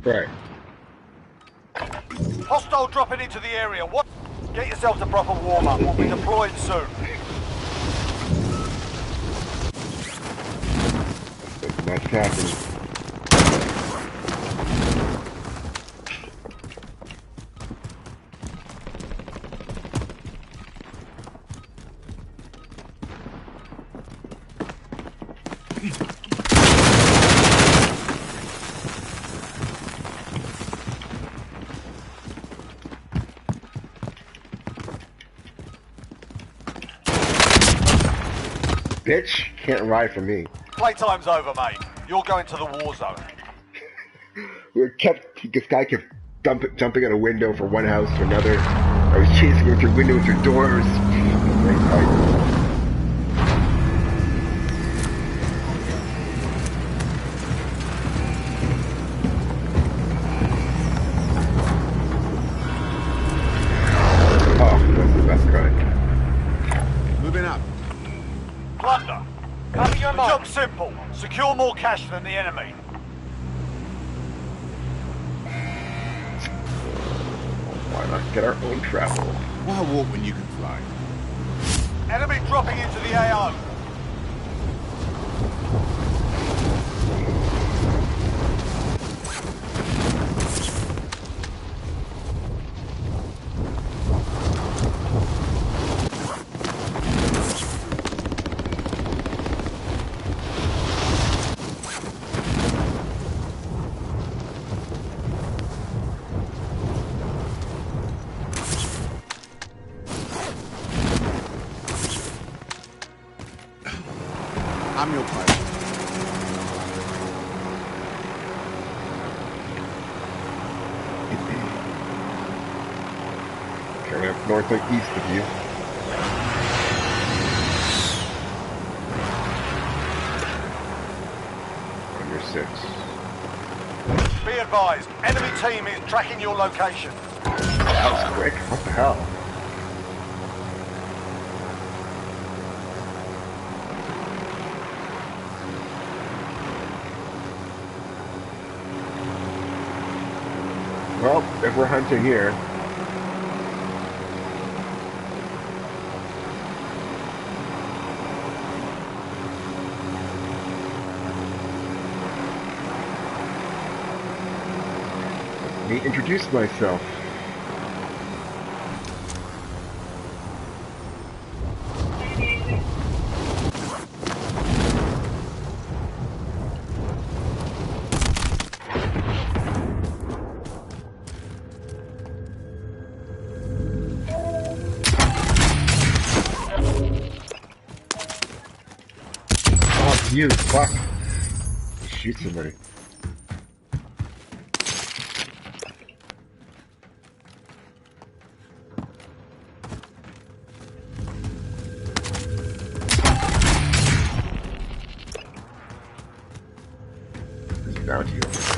Right. Hostile dropping into the area. What? Get yourself to proper warm-up. We'll be deployed soon. That's happening. Bitch, can't ride for me. Playtime's over, mate. You're going to the war zone. This guy kept jumping out a window from one house to another. I was chasing him through windows, through doors. Great fight. Plunder. Cover your mark. Job's simple. Secure more cash than the enemy. Why not get our own travel? Why walk when you can fly? Enemy dropping into the AO. I'm your pilot. Carrying up north and east of you. Under 6. Be advised, enemy team is tracking your location. That was quick. What the hell? Well, if we're hunting here, let me introduce myself. You, fuck. Shoot somebody. There's a bounty over there.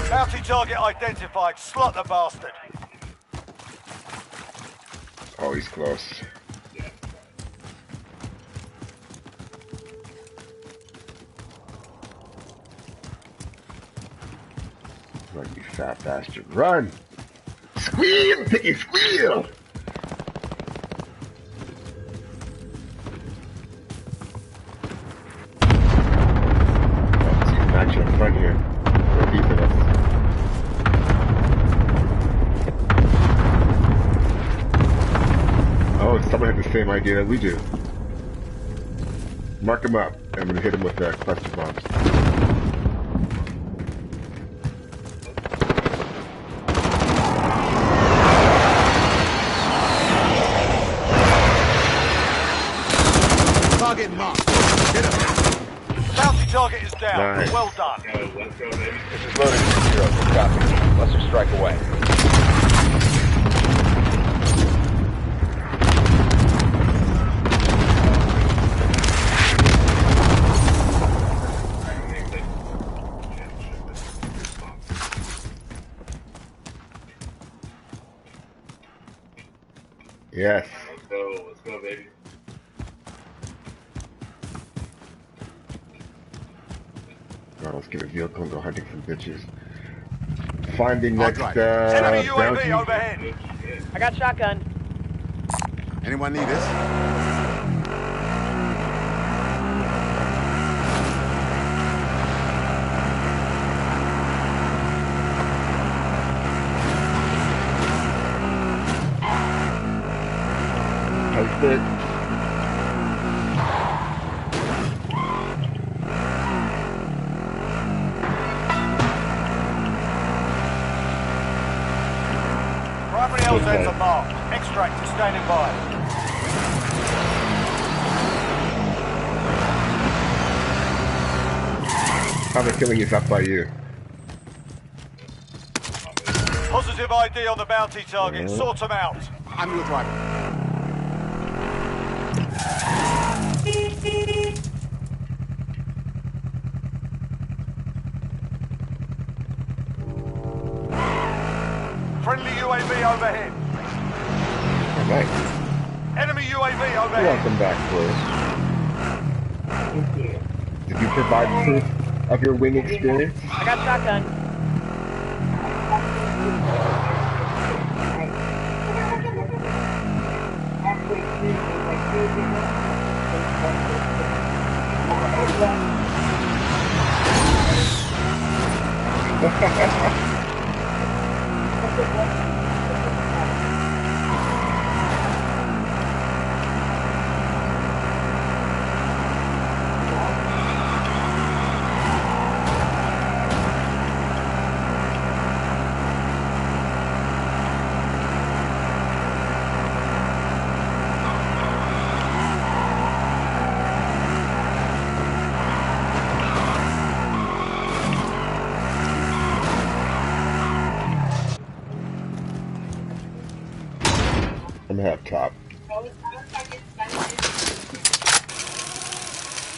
Bounty target identified. Slot the bastard. Oh, he's close. Run, you fat bastard. Run! Squeal! Piggy, squeal! Let's see an action up front here. They're deep in us. Oh, someone had the same idea that we do. Mark him up. I'm gonna hit him with cluster bombs. Target marked. Hit him. Bounty target is down. Nice. Well done. Let's go, baby. This is loaded to 0. Good copy. Lesser strike away. Yes. Let's go, baby. Let's get a vehicle and go hunting some bitches. Find the I'll next drive. Enemy bounty. UAV overhead. I got shotgun. Anyone need this? Post it. Primary LZs are marked. Extract is standing by. Have a feeling he's up by you. Positive ID on the bounty target. Sort them out. I'm your driver. Friendly UAV overhead. Alright. Enemy UAV overhead. Welcome back, Chloe. Did you provide proof of your wing experience? I got shotgun. I'm gonna have top.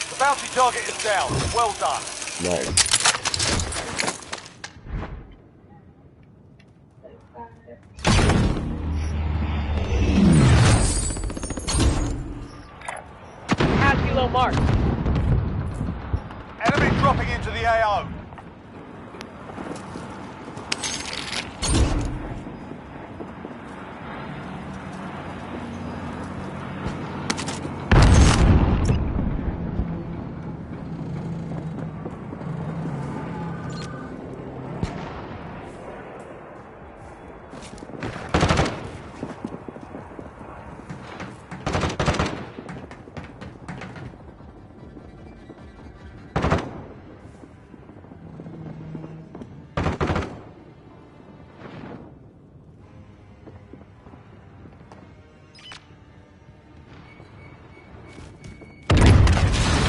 The bounty target is down. Well done. Nice. High kilo mark. Enemy dropping into the AO.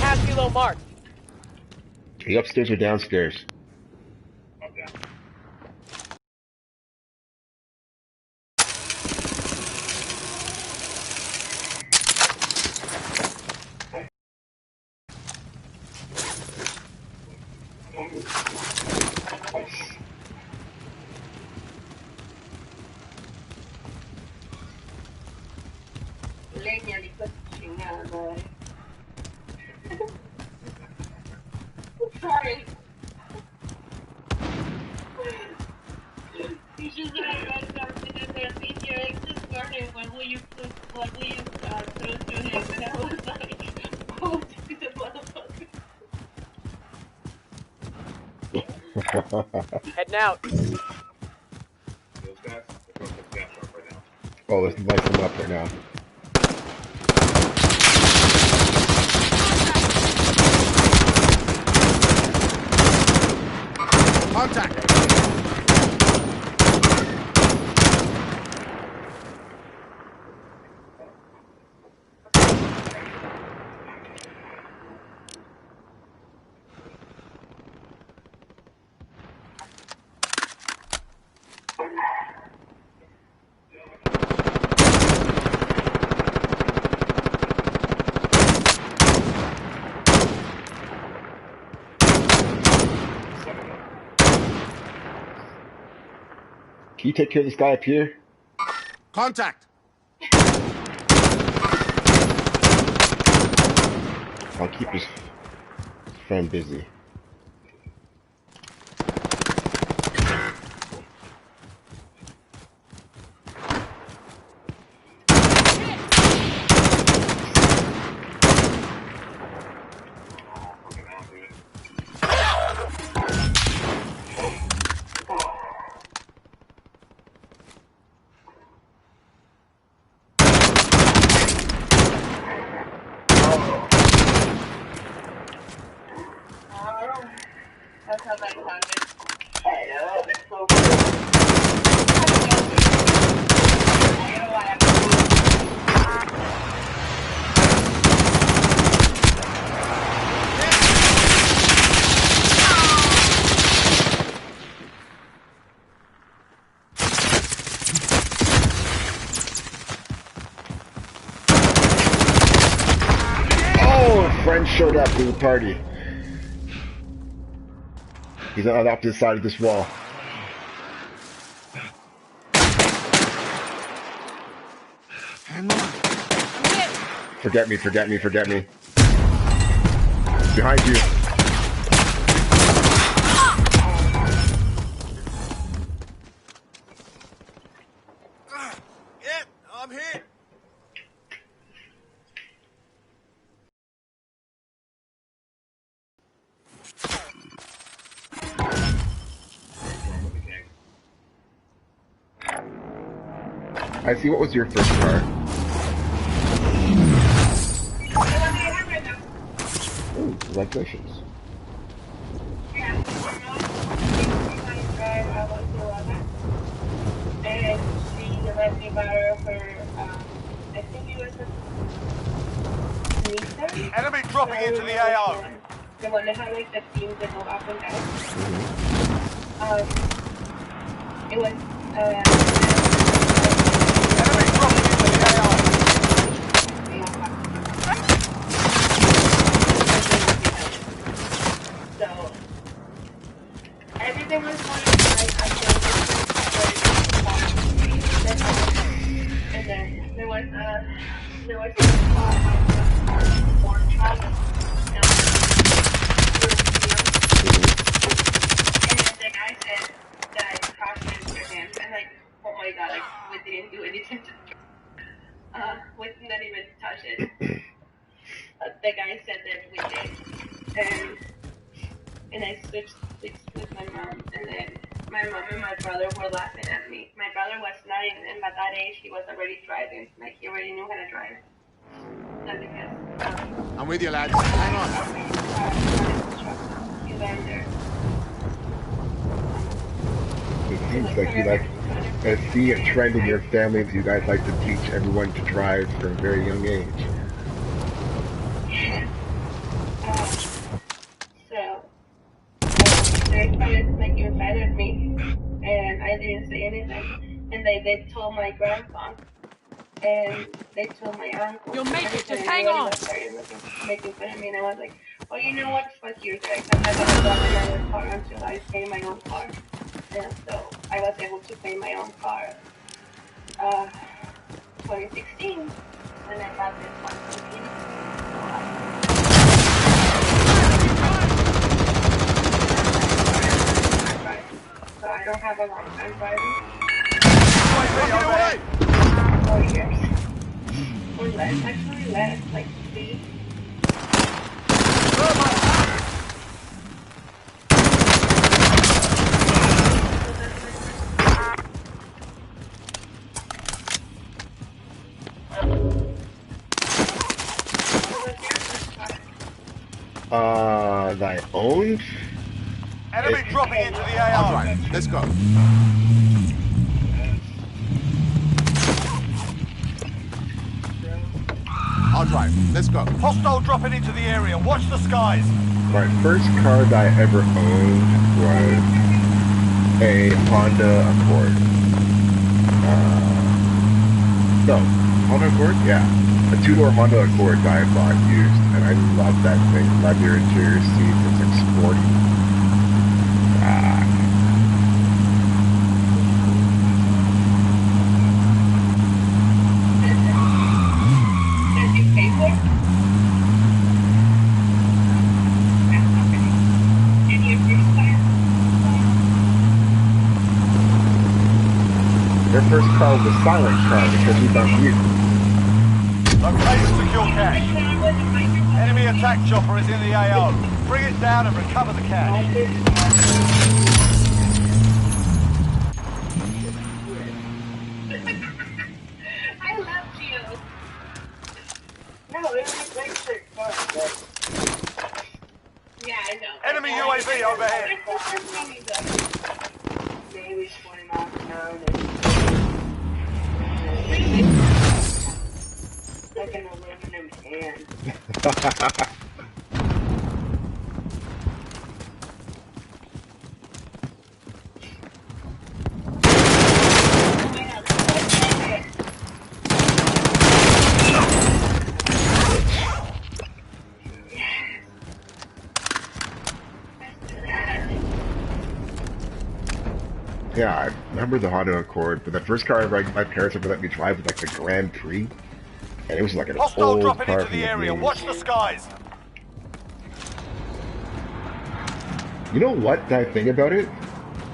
High kilo mark. Are you upstairs or downstairs? Leña, hijo de chingada madre. Sorry. You should have read something in there. See, your ex is burning. What will you throw to him? And I was like, oh, this is a motherfucker. Heading out. Oh, let's light them up right now. Contact! Can you take care of this guy up here? Contact! I'll keep his friend busy. That's how that sounded. I know. It's so Oh, a friend showed up to the party. He's on the opposite side of this wall. Hang on. Forget me, forget me, forget me. Behind you. Yeah, I'm here. I see, what was your first car? Ooh, congratulations. And she let me borrow her, I think it was a Nissan. Enemy dropping into the AO. The one that had like the beams that go up and down. It was, Enemy dropping into the AO. So, everything was going fine and then there was a pork chop, and the guy said that I crashed into him, and like, oh my god, like, we didn't do anything to we didn't even touch it. The guy said that we did, and I switched seats with my mom, and then my mom and my brother were laughing at me. My brother was 9, and by that age, he was already driving. Like, he already knew how to drive. Not because, I'm with you, lads. Hang on. he learned there. It seems like you like, I see a trend in your family that you guys like to teach everyone to drive from a very young age. So, they started making fun of me, and I didn't say anything. And they told my grandpa, and they told my uncle. You'll make it, just Everybody hang on. was started making fun of me, and I was like, oh, you know what, fuck you guys, I'm not gonna drive another car until I pay my own car. And so, I was able to pay my own car, 2016, and I got this one from me. So I don't have a long time driving. 4 years. Or less, actually less, like 3. That I owned? Enemy dropping into the I'll AO. drive. Let's go. I'll drive. Let's go. Hostile dropping into the area. Watch the skies. My first car that I ever owned was a Honda Accord. No, Honda Accord? Yeah. A 2-door Honda Accord that I bought used, and I love that thing. Leather interior seats, it's like sporty. Did you pay for it? And your first car? Their first car was a silent car because we found mute. Located secure cash. Enemy attack chopper is in the AO. Bring it down and recover the cash. I love Geo. No, it was a great shirt. Yeah, I know. Enemy UAV UAV overhead. Maybe 20 miles an hour. Like an aluminum can. Yeah, I remember the Honda Accord, but the first car my parents ever let me drive was like the Grand Prix, and it was like an Hostile old dropping car into from the the area. 80s. Watch the skies. You know what that thing about it?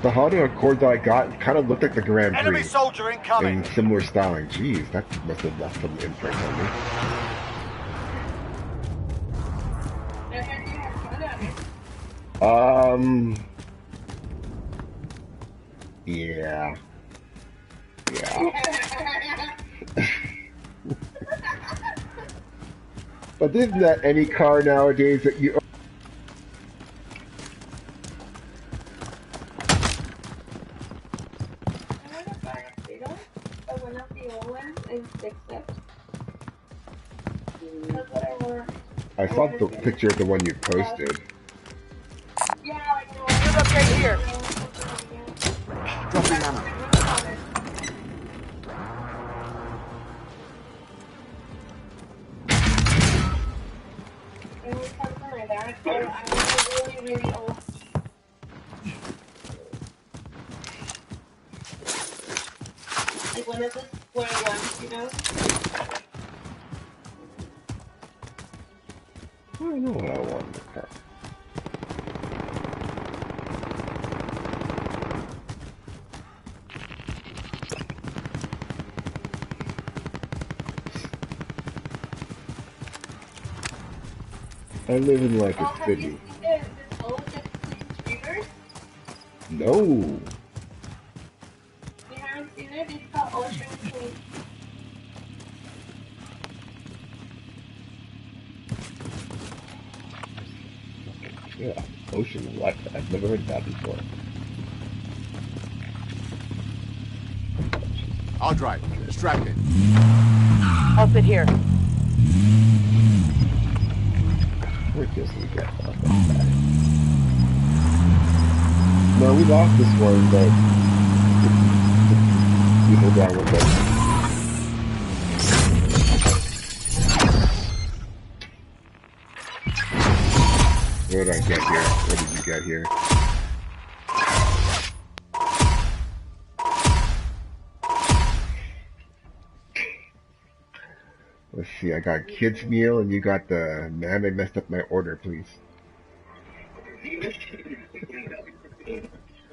The Honda Accord that I got kind of looked like the Grand Enemy Prix soldier incoming. in similar styling. Jeez, that must have left some imprint on me. Yeah. Yeah. But isn't that any car nowadays that you... I saw the picture of the one you posted. Here's upgrade here. Dropping ammo. It was something like that. Or I was really, really old. Like one of the square ones, you know? I don't know what I want in the car. I live in like a Have you city. seen the boat that cleans rivers? No. You haven't seen it? It's called Ocean Clean. Yeah. Ocean what? I've never heard that before. I'll drive. Strap in. I'll sit here. Where does we get off of that? No, we lost this one, but people down with us. What did I get here? What did you get here? Let's see, I got kids meal and you got the man I messed up my order, please.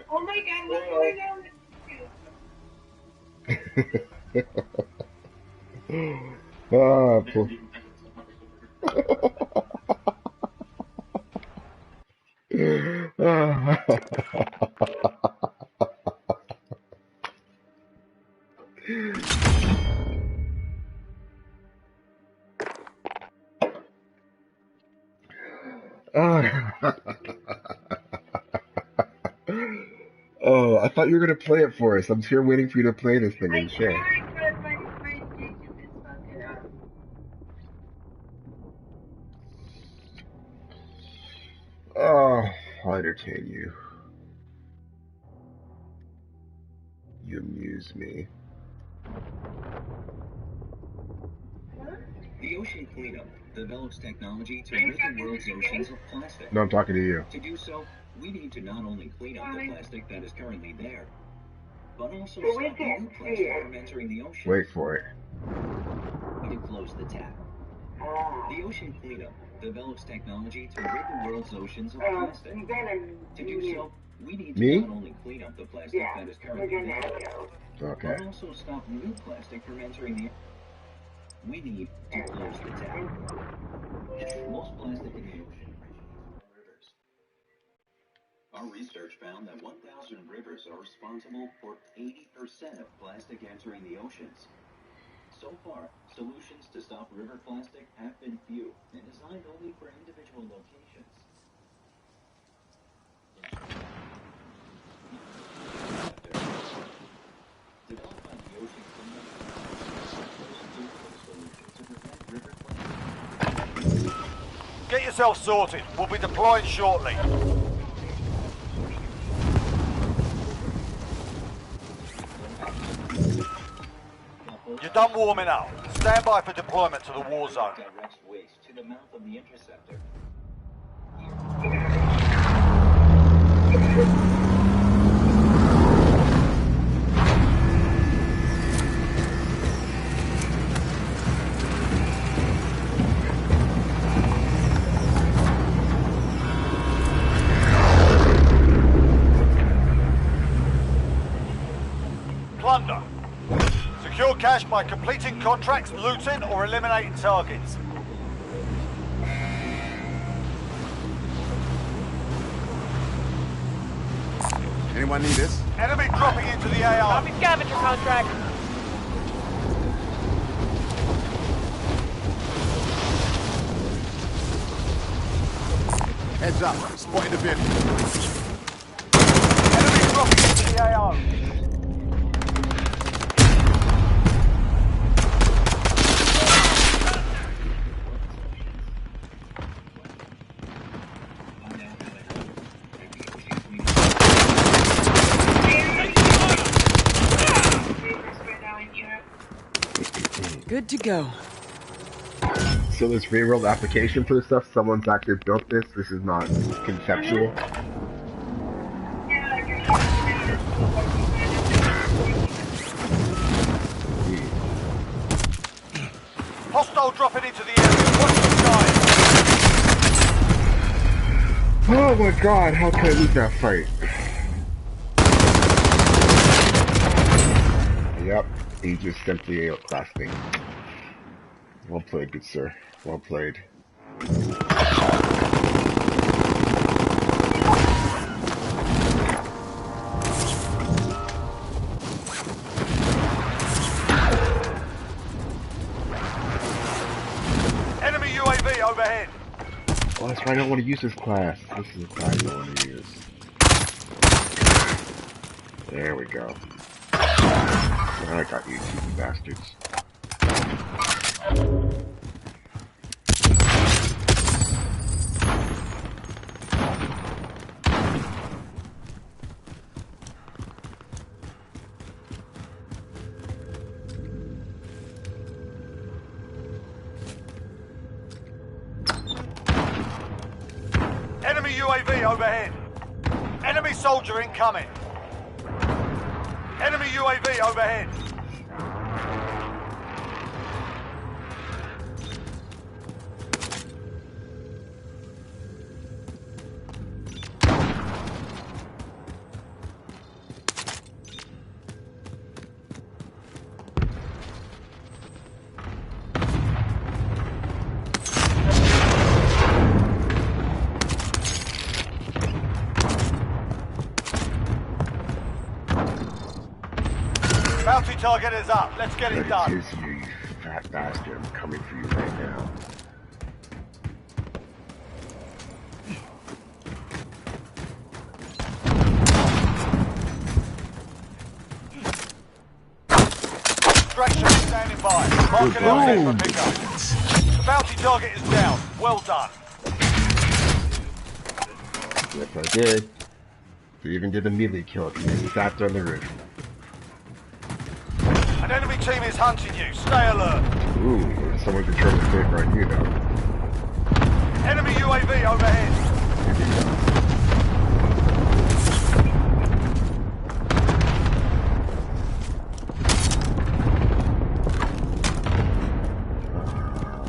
Oh my god, what's going on with you? Ah, poor. Oh, I thought you were gonna play it for us. I'm here waiting for you to play this thing I and share. can't because my addiction is fucking up. Oh, I'll entertain you. You amuse me. The Ocean Cleanup develops technology to rid the world's oceans of plastic. No, I'm talking to you. To do so, we need to not only clean up the plastic that is currently there, but also But we stop can't new see plastic it. from entering the ocean. Wait for it. To close the tap. The Ocean Cleanup develops technology to rid the world's oceans of plastic. To do so, we need to Me? not only clean up the plastic that is currently there, Okay. but also stop new plastic from entering the ocean. We need to close the tap. Most plastic in the ocean originates from rivers. Our research found that 1,000 rivers are responsible for 80% of plastic entering the oceans. So far, solutions to stop river plastic have been few and designed only for individual locations. yourself sorted. We'll be deploying shortly. You're done warming up. Stand by for deployment to the war zone. Directs waste to the mouth of the interceptor. Plunder. Secure cash by completing contracts, looting, or eliminating targets. Anyone need this? Enemy dropping into the AR. Copy scavenger contract. Heads up. Spotted a vehicle. Enemy dropping into the AR. Good to go. So this real-world application for this stuff, someone's actually built this. This is not conceptual. Hostile dropping into the area. Watch the sky. Oh my god, how can I lose that fight? Yep, he just simply outclassed me. Well played, good sir. Well played. Enemy UAV overhead. Oh, that's right, I don't want to use this class. This is the class I don't want to use. There we go. I got you, cheeky bastards. Enemy UAV overhead. Enemy soldier incoming. Enemy UAV overhead. Bounty target is up. Let's get it That done. is you, you fat bastard. I'm coming for you right now. Extraction is standing by. Marking out set for pickup. The bounty target is down. Well done. Yes, I did. They even did a melee kill because they sat on the roof. An enemy team is hunting you. Stay alert. Ooh, someone controls the safer on you now. Enemy UAV overhead.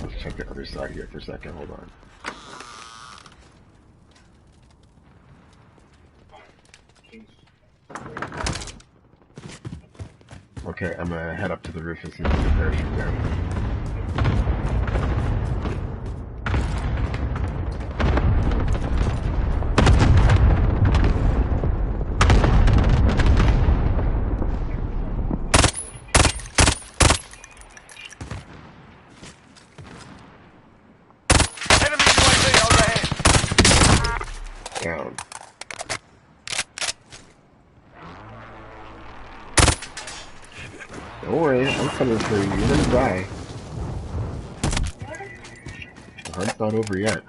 Let's check the other side here for a second. Hold on. Okay, I'm gonna head up to the roof and see if there's a parachute there. Enemy UAV overhead. Down. Don't worry, I'm coming for you. You're gonna die. The hunt's not over yet.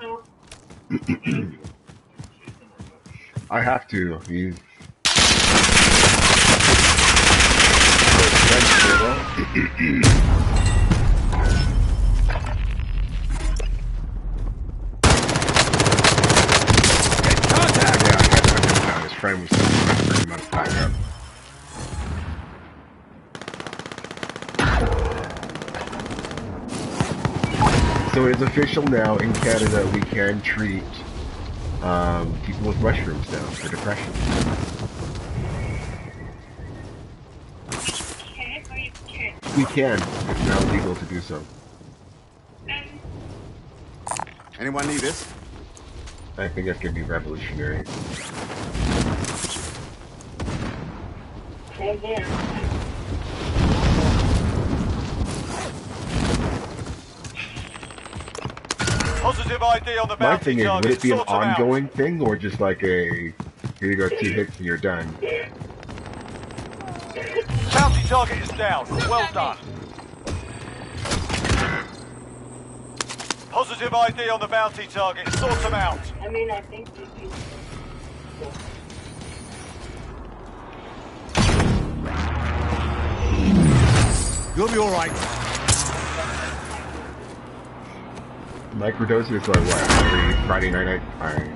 I have to. He's contact. Yeah, I had to understand. His friend was pretty much back up. So it's official now in Canada. We can treat people with mushrooms now for depression. Can or you can't? We can. It's now legal to do so. Anyone need this? I think that's going to be revolutionary. Same here. Positive ID on the My bounty thing is, would target. it be an Sort them out. ongoing thing or just like a, here you go, 2 hits and you're done? Bounty target is down. Well done. Positive ID on the bounty target. Sort them out. I mean, I think you can. You'll be all right. Microdosing is like what, every Friday night? Alright.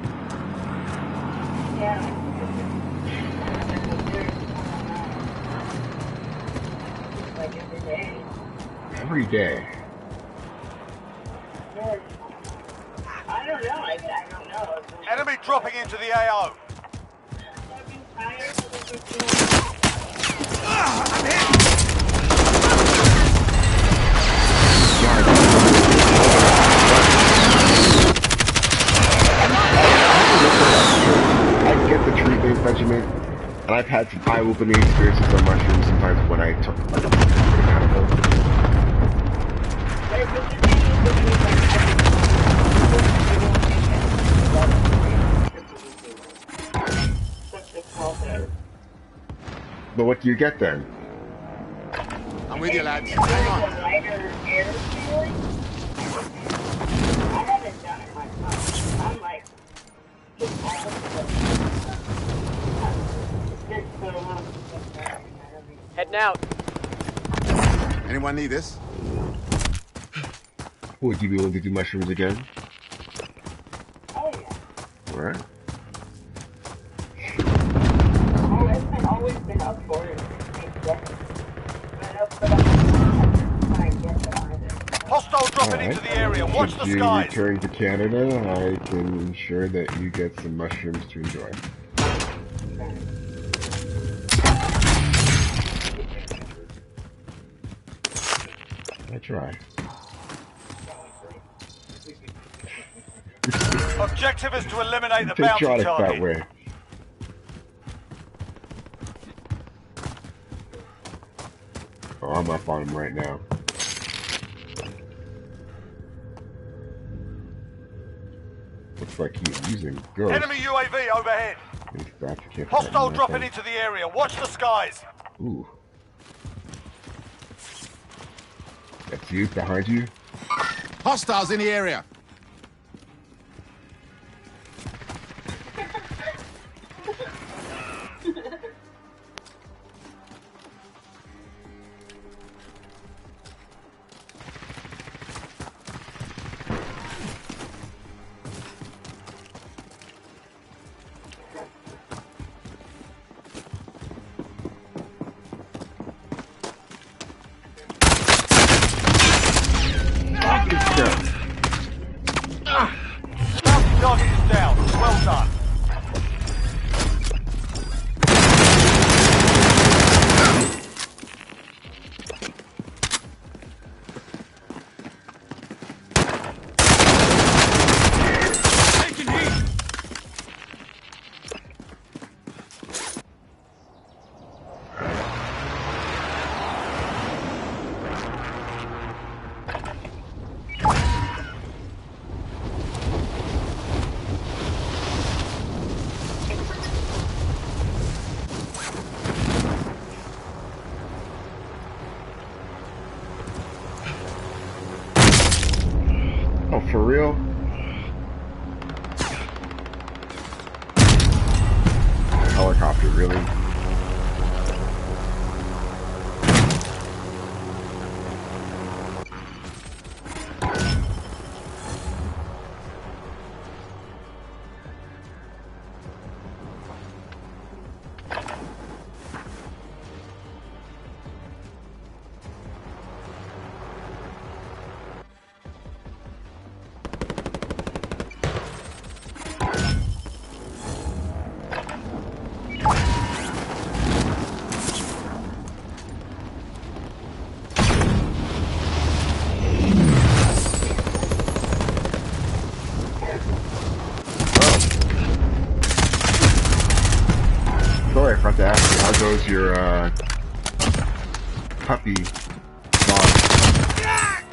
Yeah. Like every day. Every day. Yeah. I don't know. I don't know. Enemy dropping into the AO. I get the treatment regimen, and I've had some eye-opening experiences on mushrooms sometimes when I took like an animal. But what do you get then? I'm with you, lads. Hang on. Heading out. Anyone need this? Would you be willing to do mushrooms again? Oh yeah. Alright. I've always been up for it. Hostile dropping into the area. Watch the Should you skies. return to Canada, I can ensure that you get some mushrooms to enjoy. I try. Objective is to eliminate the Take bounty product that target. way. Oh, I'm up on him right now. Looks like he's using ghosts. Enemy UAV overhead. He's back to kick Hostile that dropping nothing. into the area. Watch the skies. Ooh. That's you, behind you. Hostiles in the area. Bounty target is down. Well done. Oh, for real? really. Sorry, I forgot to ask you, how goes your puppy dog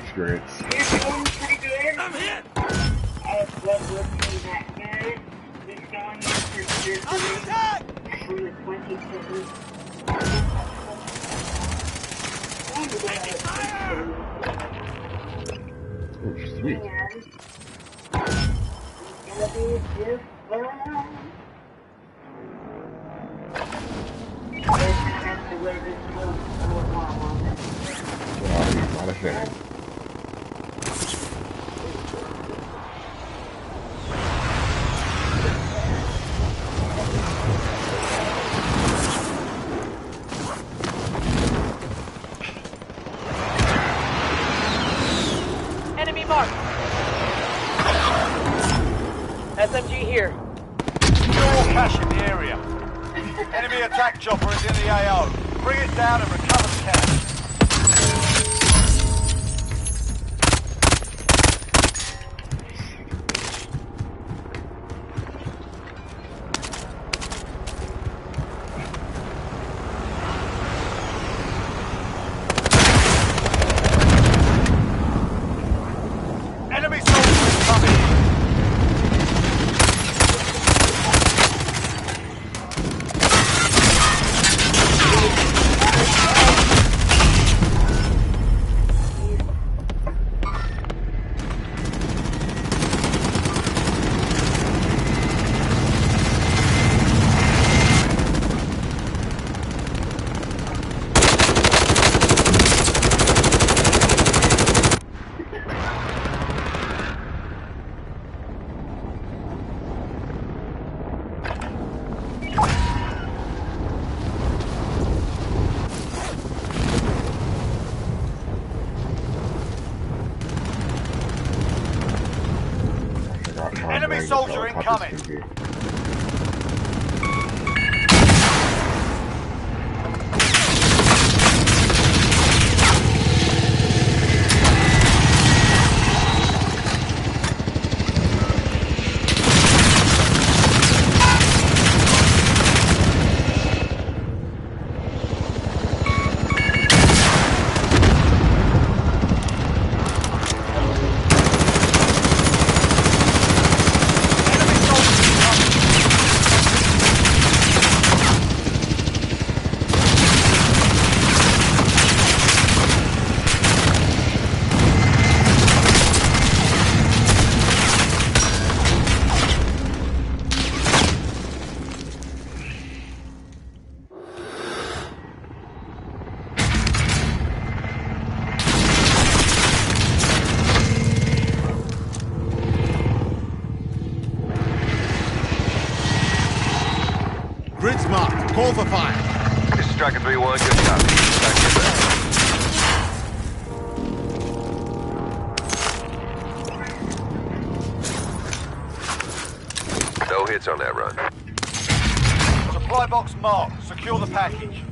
experience? You're doing pretty good. I'm hit. Blood wasn't that good. He's going in for surgery on the 27th. Oh, sweet. And it's gonna be just fine. Have to wear this clothes for a while on it. Wow, not a fan. Enemy marked. SMG here. Fuel cache in the area. Enemy attack chopper is in the AO. Bring it down and recover the cache. Enemy soldier incoming. Enemy soldier incoming. Grid's marked. Call for fire. This is Striker 3-1, good copy. Back to back. No hits on that run. Supply box marked. Secure the package.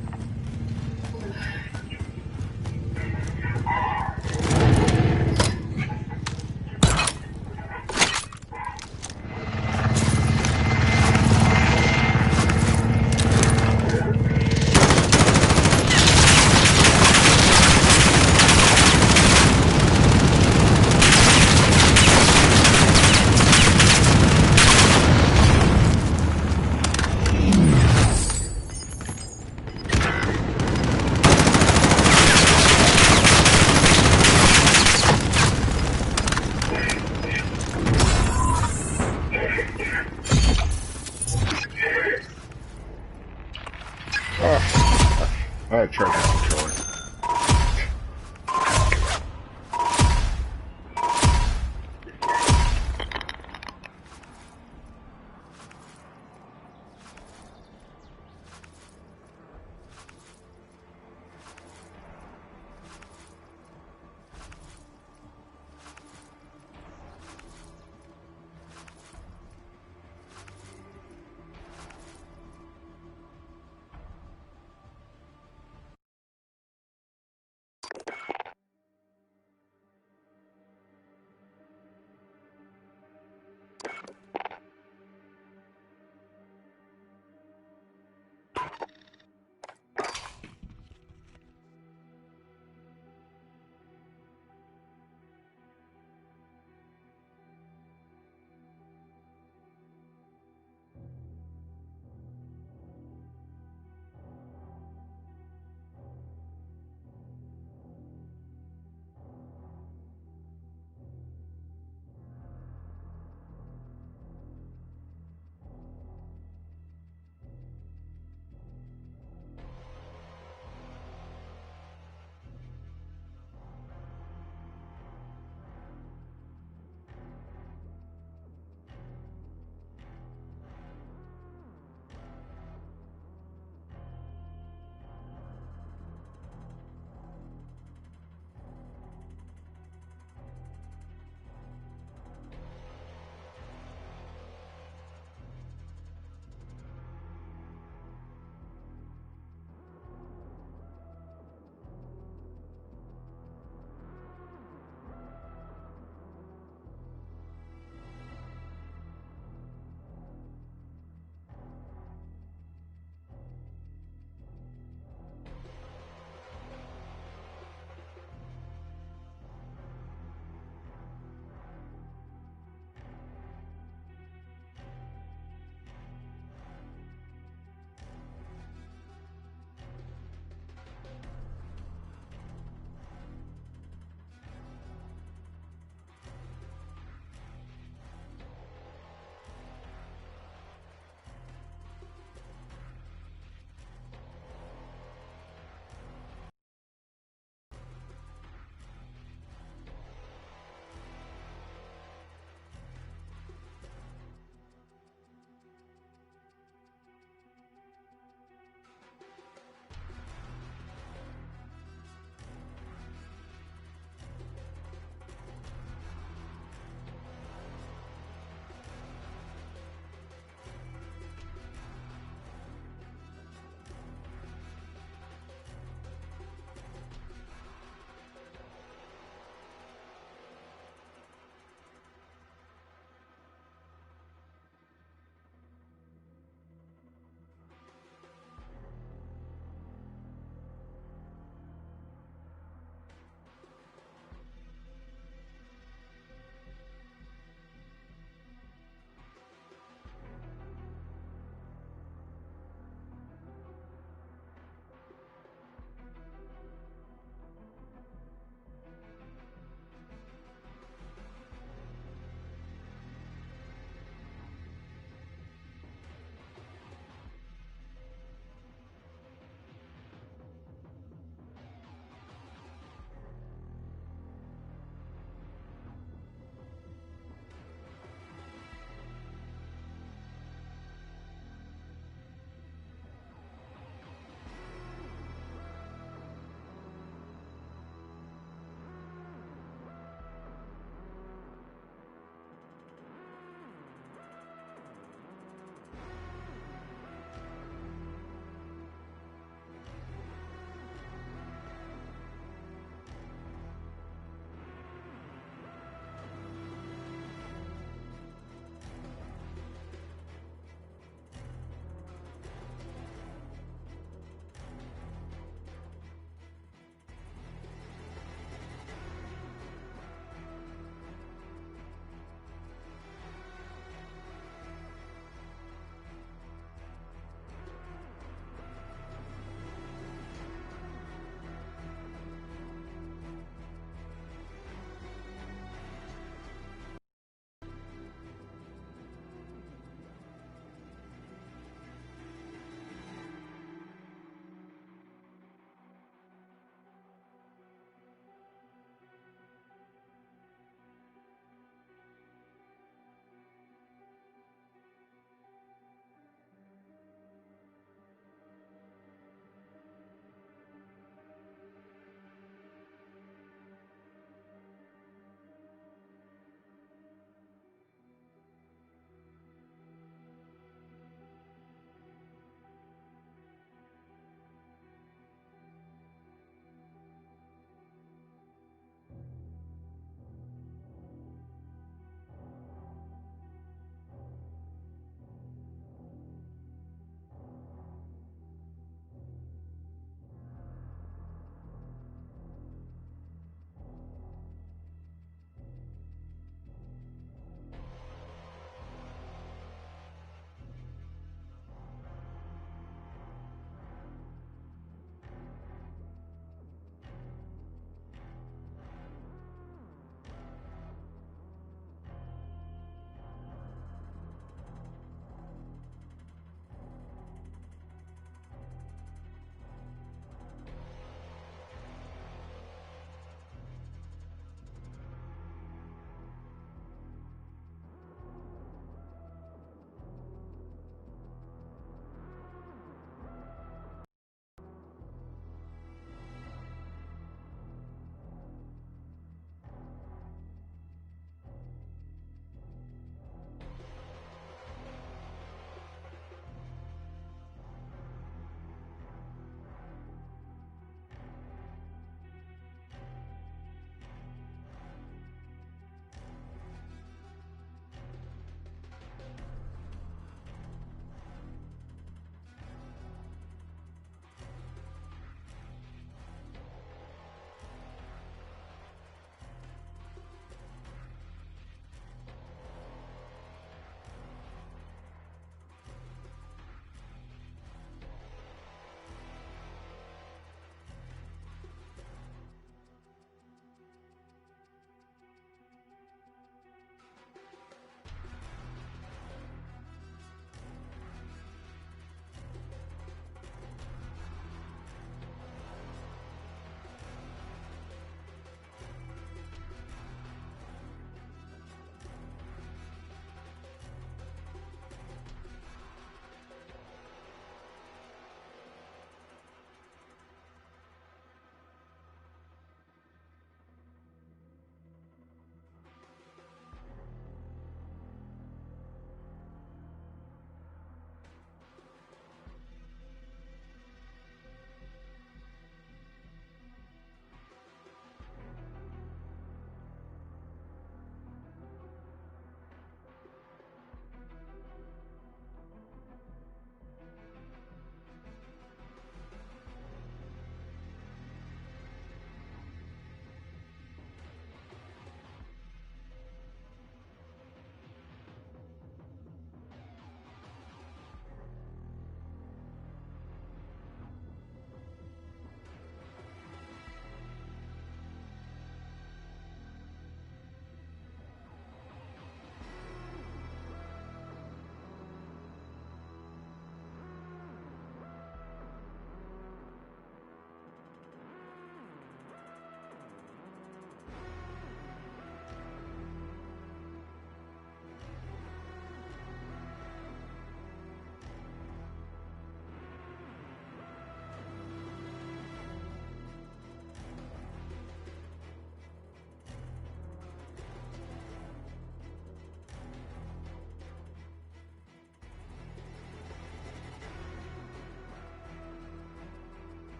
I tried to control it.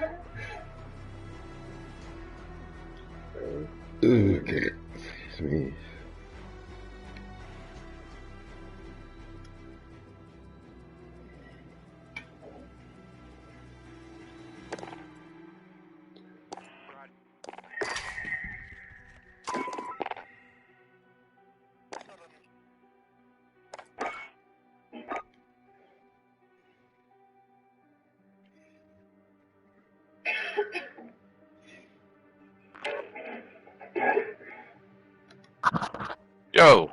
Okay. Excuse me. Yo,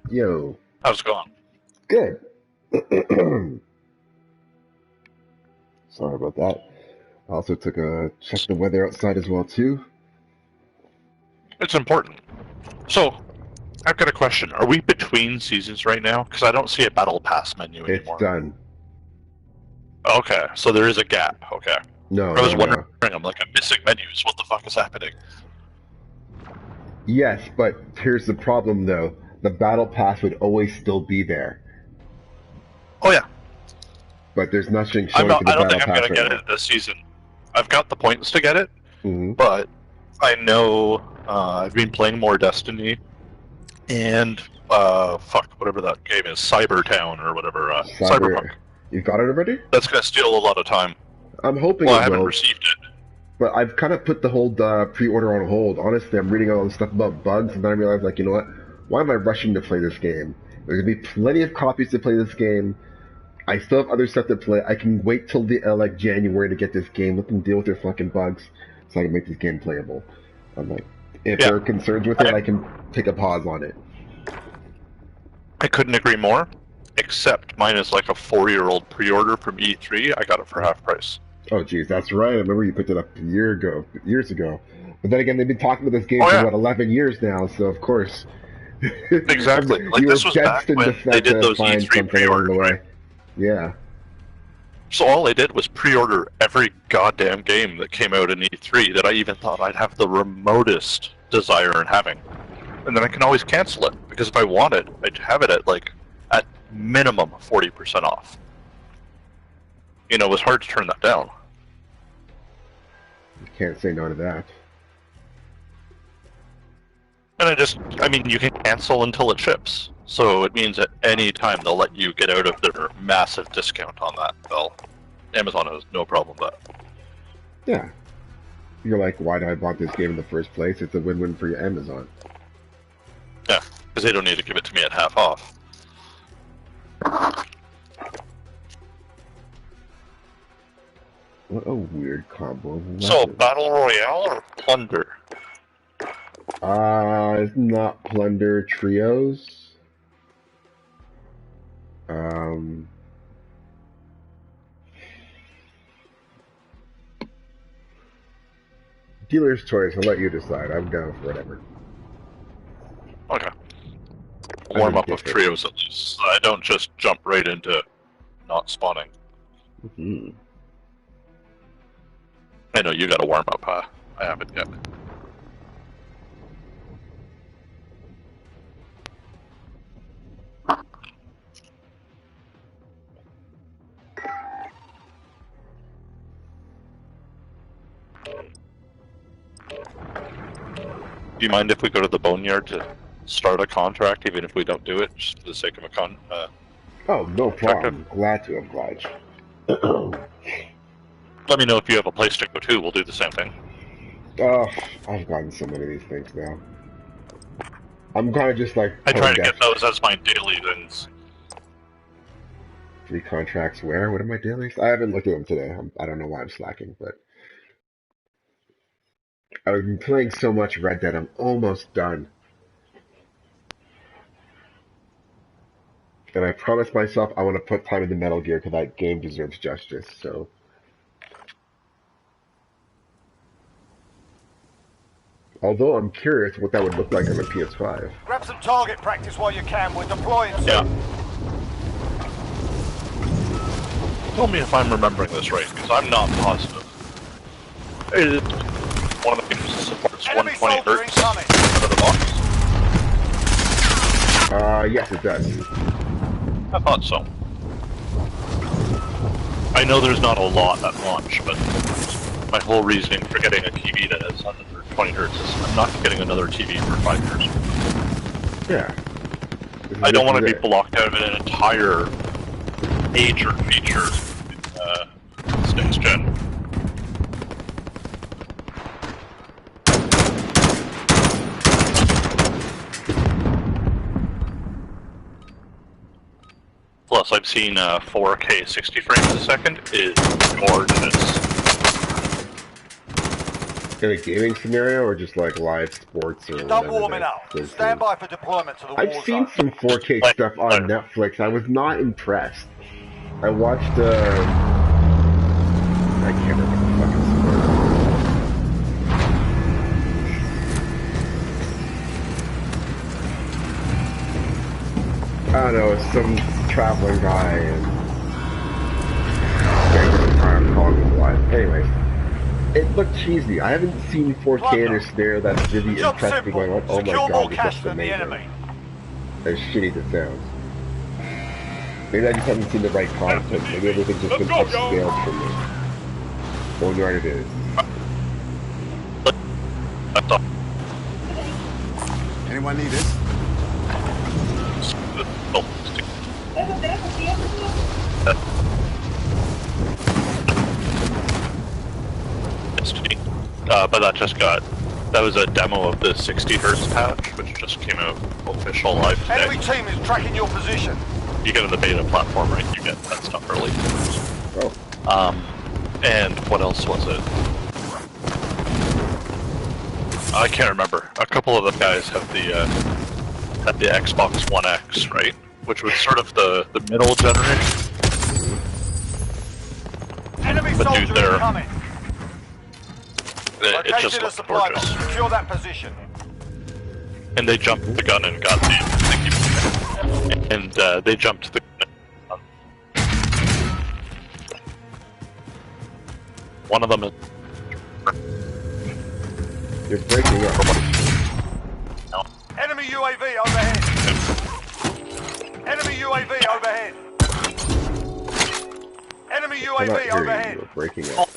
Yo. how's it going? Good. Sorry about that. I also took a check the weather outside as well too. It's important. So, I've got a question. Are we between seasons right now? Because I don't see a battle pass menu It's anymore. done. Okay, so there is a gap. Okay. No, I was no, wondering, no. I'm like, I'm missing menus. What the fuck is happening? Yes, but here's the problem though. The battle pass would always still be there, Oh yeah, but there's nothing I'm showing not. for the I don't battle think I'm pass gonna right get now. it this season. I've got the points to get it, Hmm. but I know I've been playing more Destiny, and fuck, whatever that game is, Cybertown or whatever, Cyberpunk. Cyber, you got it already? That's gonna steal a lot of time. I'm hoping Well, it I haven't will, received it. but I've kind of put the whole pre-order on hold. Honestly, I'm reading all this stuff about bugs, and then I realize, like, you know what? Why am I rushing to play this game? There's gonna be plenty of copies to play this game. I still have other stuff to play. I can wait till the like January to get this game. Let them deal with their fucking bugs, so I can make this game playable. I'm like, if Yeah. there are concerns with it, I can take a pause on it. I couldn't agree more. Except mine is like a 4-year-old pre-order from E3. I got it for half price. Oh, geez, that's right. I remember you picked it up years ago. But then again, they've been talking about this game Oh, for yeah. what 11 years now. So of course, Exactly. Like, you were this was back destined when they did to those find E3 something along the way. pre-orders, right? Yeah. So all I did was pre-order every goddamn game that came out in E3 that I even thought I'd have the remotest desire in having. And then I can always cancel it, because if I want it, I'd have it at, like, at minimum 40% off. You know, it was hard to turn that down. You can't say no to that. And I mean, you can cancel until it ships. So it means at any time they'll let you get out of their massive discount on that. Amazon has no problem with that. Yeah. You're like, why did I bought this game in the first place? It's a win-win for your Amazon. Yeah, because they don't need to give it to me at half off. What a weird combo of weapons. So, Battle Royale or Plunder? It's not Plunder Trios. Dealer's choice. I'll let you decide. I'm down for whatever. Okay. I Warm didn't up get of it. trios at least. So I don't just jump right into not spawning. Hmm. I know you got a warm up, huh? I haven't yet. Do you mind if we go to the boneyard to start a contract, even if we don't do it, just for the sake of a Oh, no problem. Objective. Glad to oblige. Let me know if you have a place to go to. We'll do the same thing. Oh, I've gotten so many of these things now. I'm kind of just like I try to Podex. get those as my daily things. 3 contracts where? What are my dailies? I haven't looked at them today. I don't know why I'm slacking, but I've been playing so much Red Dead. I'm almost done. And I promised myself I want to put time into Metal Gear because that game deserves justice. So, although I'm curious what that would look like on the PS5. Grab some target practice while you can. We're deploying soon. Yeah. Tell me if I'm remembering this right, because I'm not positive. One of the games that supports Enemy 120 soldier hertz incoming. out of the box. Yes, it does. I thought so. I know there's not a lot at launch, but my whole reasoning for getting a TV that has 120 hertz is I'm not getting another TV for 5 years. Yeah. I don't want to be blocked out of an entire age or feature in next gen. Plus, I've seen 4K 60 frames a second is gorgeous. In a gaming scenario, or just like live sports or You're done whatever warming that up. goes Stand through. by for deployment to the I've war seen zone. some 4K stuff on Netflix. I was not impressed. I watched I can't remember the fucking story. I don't know, some traveling guy and I'm calling his life. Anyways, it looked cheesy. I haven't seen 4K in a scenario that's really Job impressed me simple. going, oh my Secure more god, this cash looks than the amazing. enemy. As shitty as it sounds. Maybe I just haven't seen the right content. Maybe everything's just been upscaled for me. I wonder what it is. Anyone need this? But that was a demo of the 60 hertz patch, which just came out official live today. Enemy team is tracking your position. You get on the beta platform, right? You get that stuff early. Oh. And what else was it? I can't remember. A couple of the guys have the Xbox One X, right? Which was sort of the middle generation. Enemy But soldier dude, they're- incoming. It just Located a looked supply box. gorgeous. Secure that position. And they jumped the gun and got the... Thank you. And they jumped the gun. One of them is... You're breaking up. Enemy UAV overhead. Enemy UAV overhead. Enemy I'm not UAV hearing overhead. you. You're breaking up.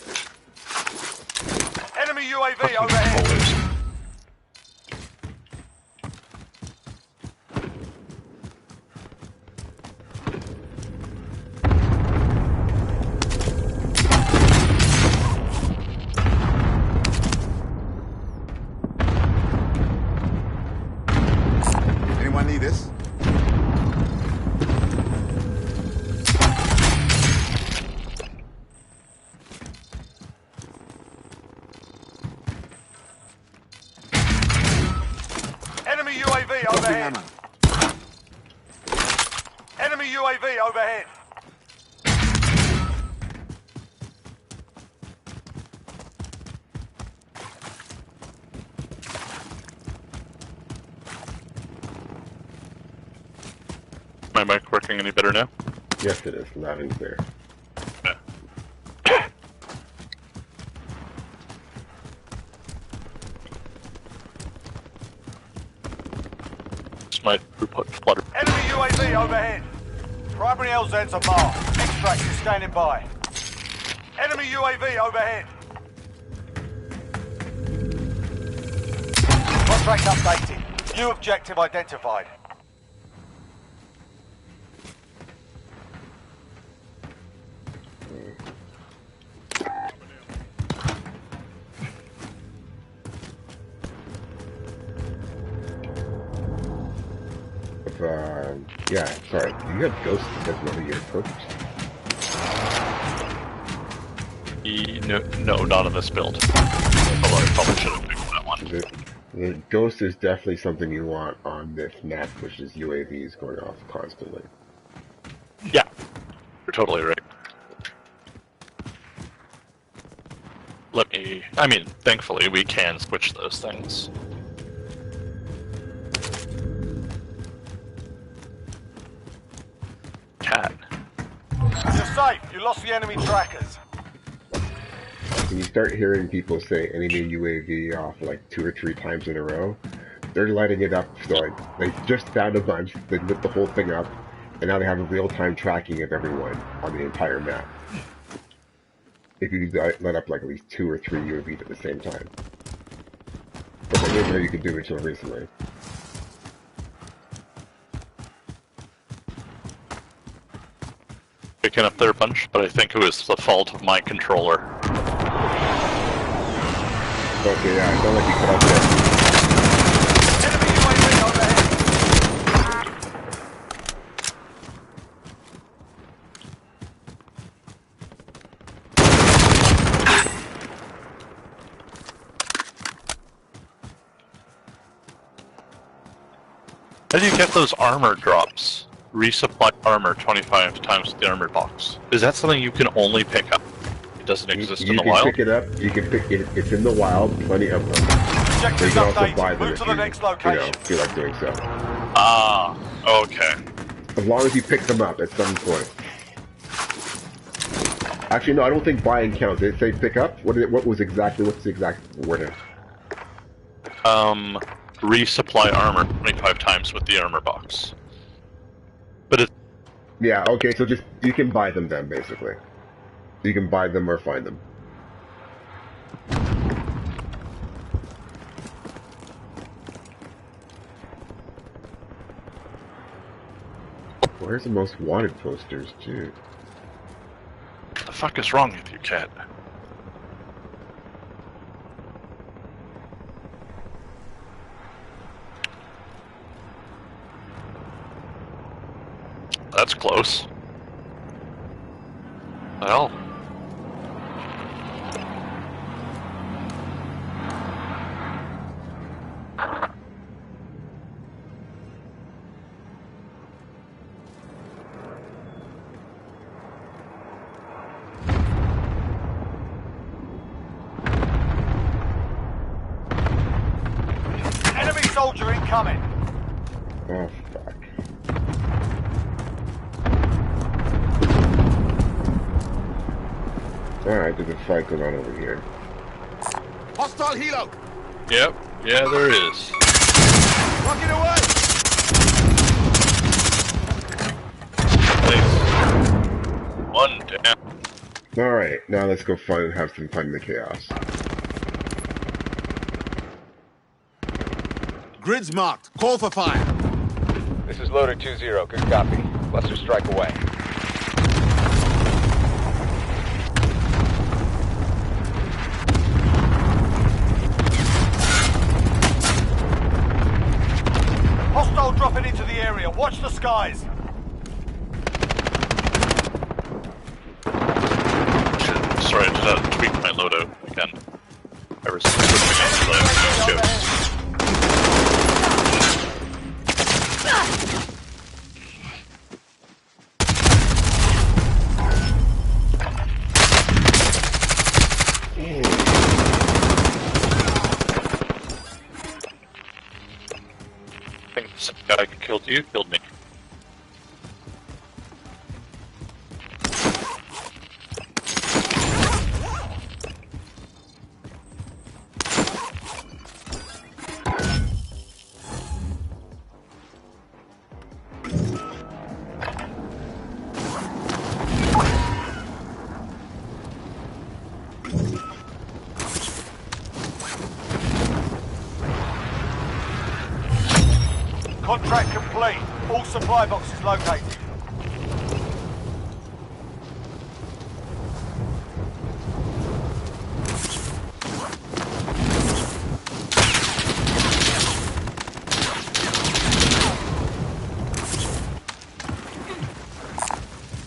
Enemy UAV overhead. Anyone need this? Enemy UAV Dropping overhead. ammo. Enemy UAV overhead. My mic working any better now? Yes, it is. Loud and clear. Yeah. It's my throughput flutter. Enemy UAV overhead. Primary LZs are marked. Extract is standing by. Enemy UAV overhead. Contract updated. New objective identified. Yeah, sorry. You have ghosts that doesn't know your approach. No, not on this build. Although I probably should have picked that one. The ghost is definitely something you want on this map, which is UAVs going off constantly. Yeah, you're totally right. I mean, thankfully we can switch those things. Cat. You're safe. You lost the enemy trackers. When you start hearing people say enemy UAV off like 2 or 3 times in a row, they're lighting it up. So like, they just found a bunch, they lit the whole thing up, and now they have a real-time tracking of everyone on the entire map. if you light up like at least 2 or 3 UAVs at the same time. But I didn't know you could do it until recently. Picking up their bunch, but I think it was the fault of my controller. Okay, yeah, I felt like you cut off there. Enemy UAV overhead. How do you get those armor drops? Resupply armor 25 times the armor box. Is that something you can only pick up? It doesn't exist in the wild? You can pick it up, you can pick it, it's in the wild, plenty of them. But you Objectives can also buy updated. them Move if to the next location. feel like doing so. Ah, okay. As long as you pick them up at some point. Actually, no, I don't think buying counts. Did it say pick up? What's the exact wording? Resupply armor 25 times with the armor box. But it... Yeah, okay, so just, you can buy them then, basically. You can buy them or find them. Where's the most wanted posters, too? What the fuck is wrong with you, cat? That's close. Well. Enemy soldier incoming. Oh, fuck. Alright, there's a fight going on over here. Hostile helo! Yep. Yeah, there is. Rocket away! Nice. One down. Alright, now let's go have some fun in the chaos. Grids marked. Call for fire. This is loader 2-0. Good copy. Cluster strike away. Hostile dropping into the area. Watch the skies. Shit, sorry, I did not tweak my loadout again. I was switching on to the scopes. I think the guy who killed you killed me. Contract complete. All supply boxes located.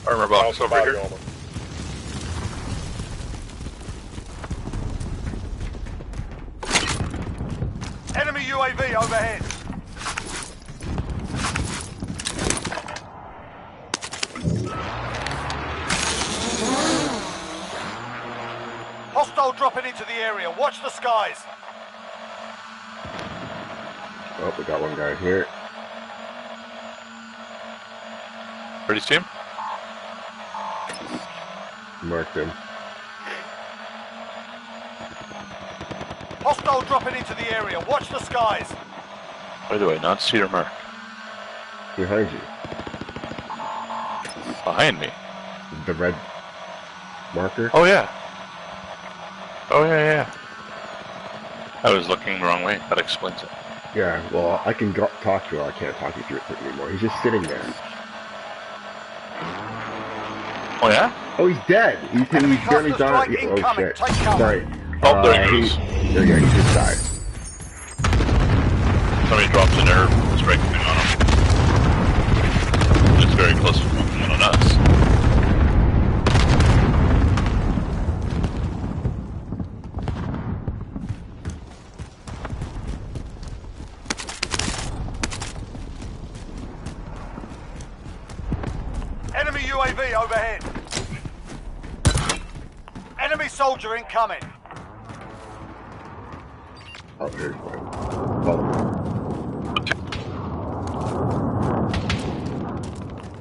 Armor box over here. Enemy UAV overhead. Hostile dropping into the area. Watch the skies. Oh, we got one guy here. Ready, team? Marked him. Hostile dropping into the area. Watch the skies. Why do I not see your mark? Behind you. Behind me? The red marker? Oh yeah. Oh, yeah. I was looking the wrong way. That explains it. Yeah, well, I can talk to her. I can't talk you through it anymore. He's just sitting there. Oh, yeah? Oh, he's dead. He's barely cluster died. strike Oh, incoming. shit. Take cover. Sorry. Oh, there he goes. There you go. He just died. Somebody dropped an air strike thing on him. It's very close to one on us. Enemy UAV overhead. Enemy soldier incoming. Oh, there's one. Oh,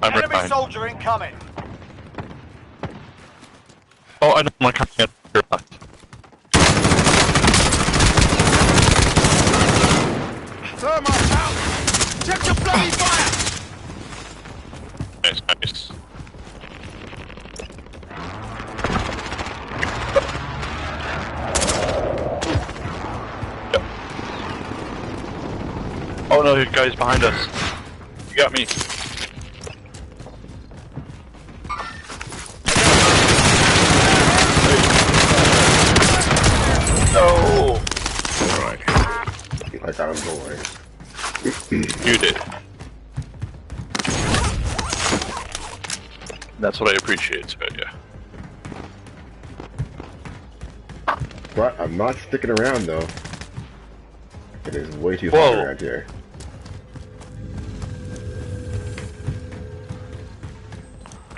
I'm right Enemy behind. soldier incoming. Oh, I don't like how I get left. Thermite out! Check your bloody fire! Nice. Yep. Oh no, you guys behind us. You got me. No! alright. I got him, don't worry. You did. That's what I appreciate about you. But I'm not sticking around, though. It is way too hot around here.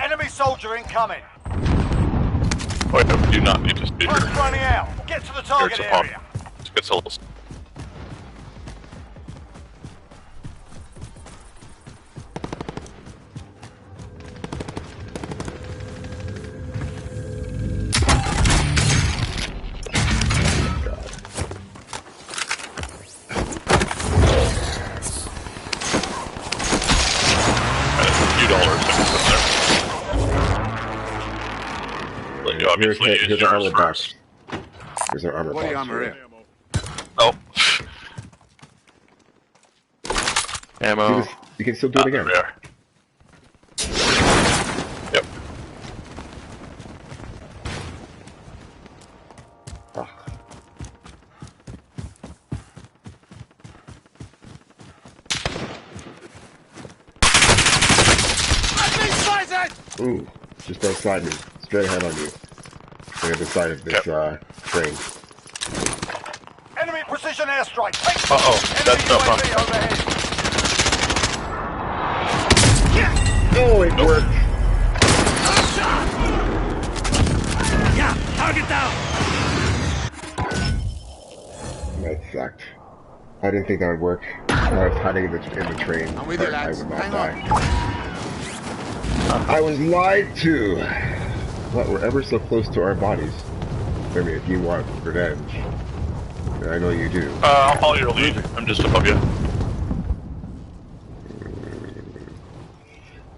Enemy soldier incoming. Oh, no, do not need to stay Truck's here. running out. Get to the target There's a pump. area. Let's get souls. Obviously, Here's our armor box. Here's our armor Body box. armor here. Oh. Ammo. You can still do it again. There we are. Yep. Oh. Ooh, just outside me. Straight ahead on you. On the other side of this train. Enemy precision airstrike. Take Uh-oh, that's no fun. UAV overhead. Oh, it worked. Yeah, target down! That sucked. I didn't think that would work. I was hiding in the train. I'm with you, I lads. would not Hang die. I was lied to. But we're ever so close to our bodies. I mean, if you want revenge, and I know you do. I'll follow your lead. I'm just above you.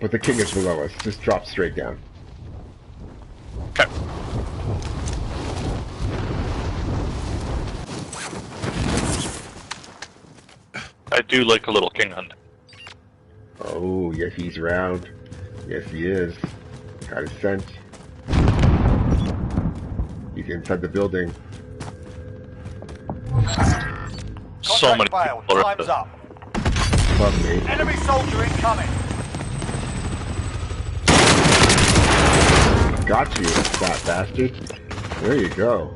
But the king is below us. Just drop straight down. Okay. I do like a little king hunt. Oh, yes, he's round. Yes, he is. Got his scent. He's inside the building. So many Contact failed. people are Time's up. Above me. Enemy soldier incoming. Got you, fat bastard. There you go.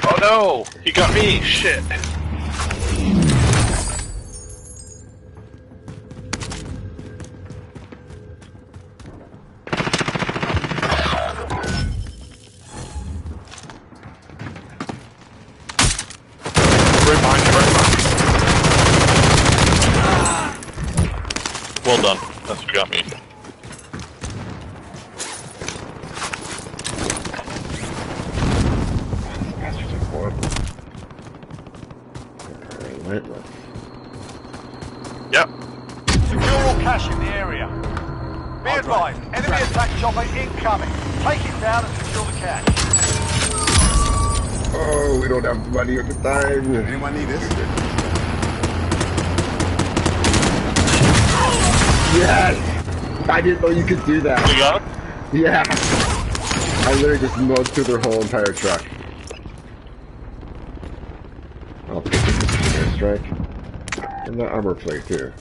Oh no! He got me! Shit! Right behind you, right behind you. Well done. That's what got me. Bastards are horrible. Relentless. Yep. Secure all cash in the area. Be advised, enemy attack chopper incoming. Take it down and secure the cache. Oh, we don't have money at the time. Anyone need this? Yes! I didn't know you could do that. You got it? Yeah. I literally just mowed through their whole entire truck. I'll take this airstrike. And the armor plate too.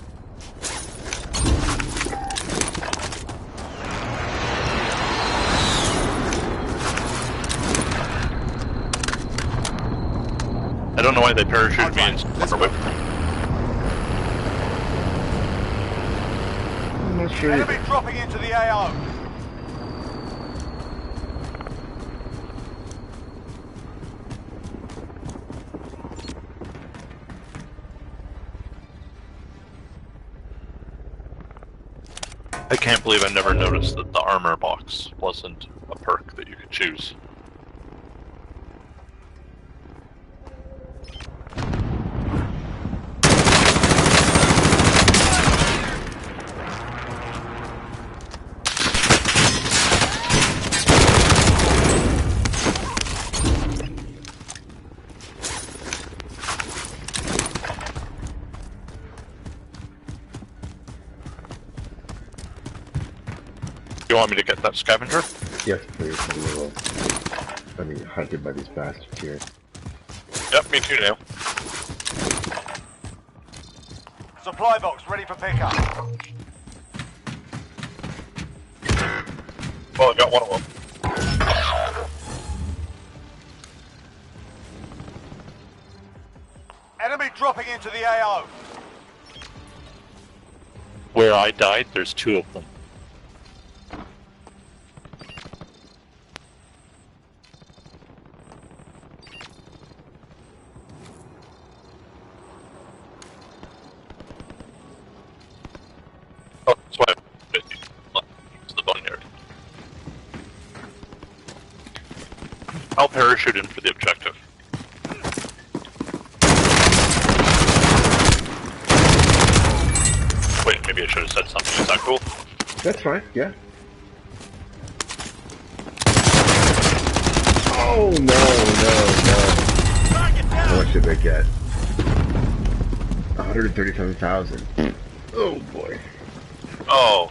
I don't know why they parachuted me in. I'm not sure. Enemy dropping into the AO. I can't believe I never noticed that the armor box wasn't a perk that you could choose. You want me to get that scavenger? Yes, please. I'm a little, hunted by these bastards here. Yep, me too now. Supply box ready for pickup. Well, I got one of them. Enemy dropping into the AO. Where I died, there's two of them. Oh, that's why it's the boneyard. I'll parachute in for the objective. Wait, maybe I should have said something. Is that cool? That's fine, yeah. Oh, no. How much did they get? 137,000. Oh, boy. Oh.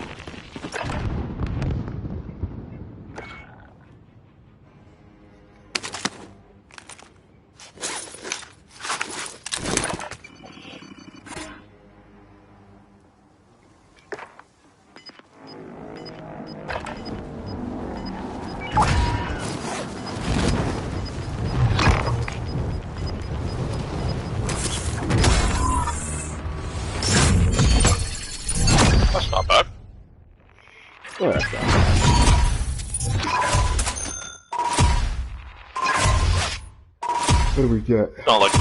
That's not bad. Oh, that's not bad. What do we get? Not like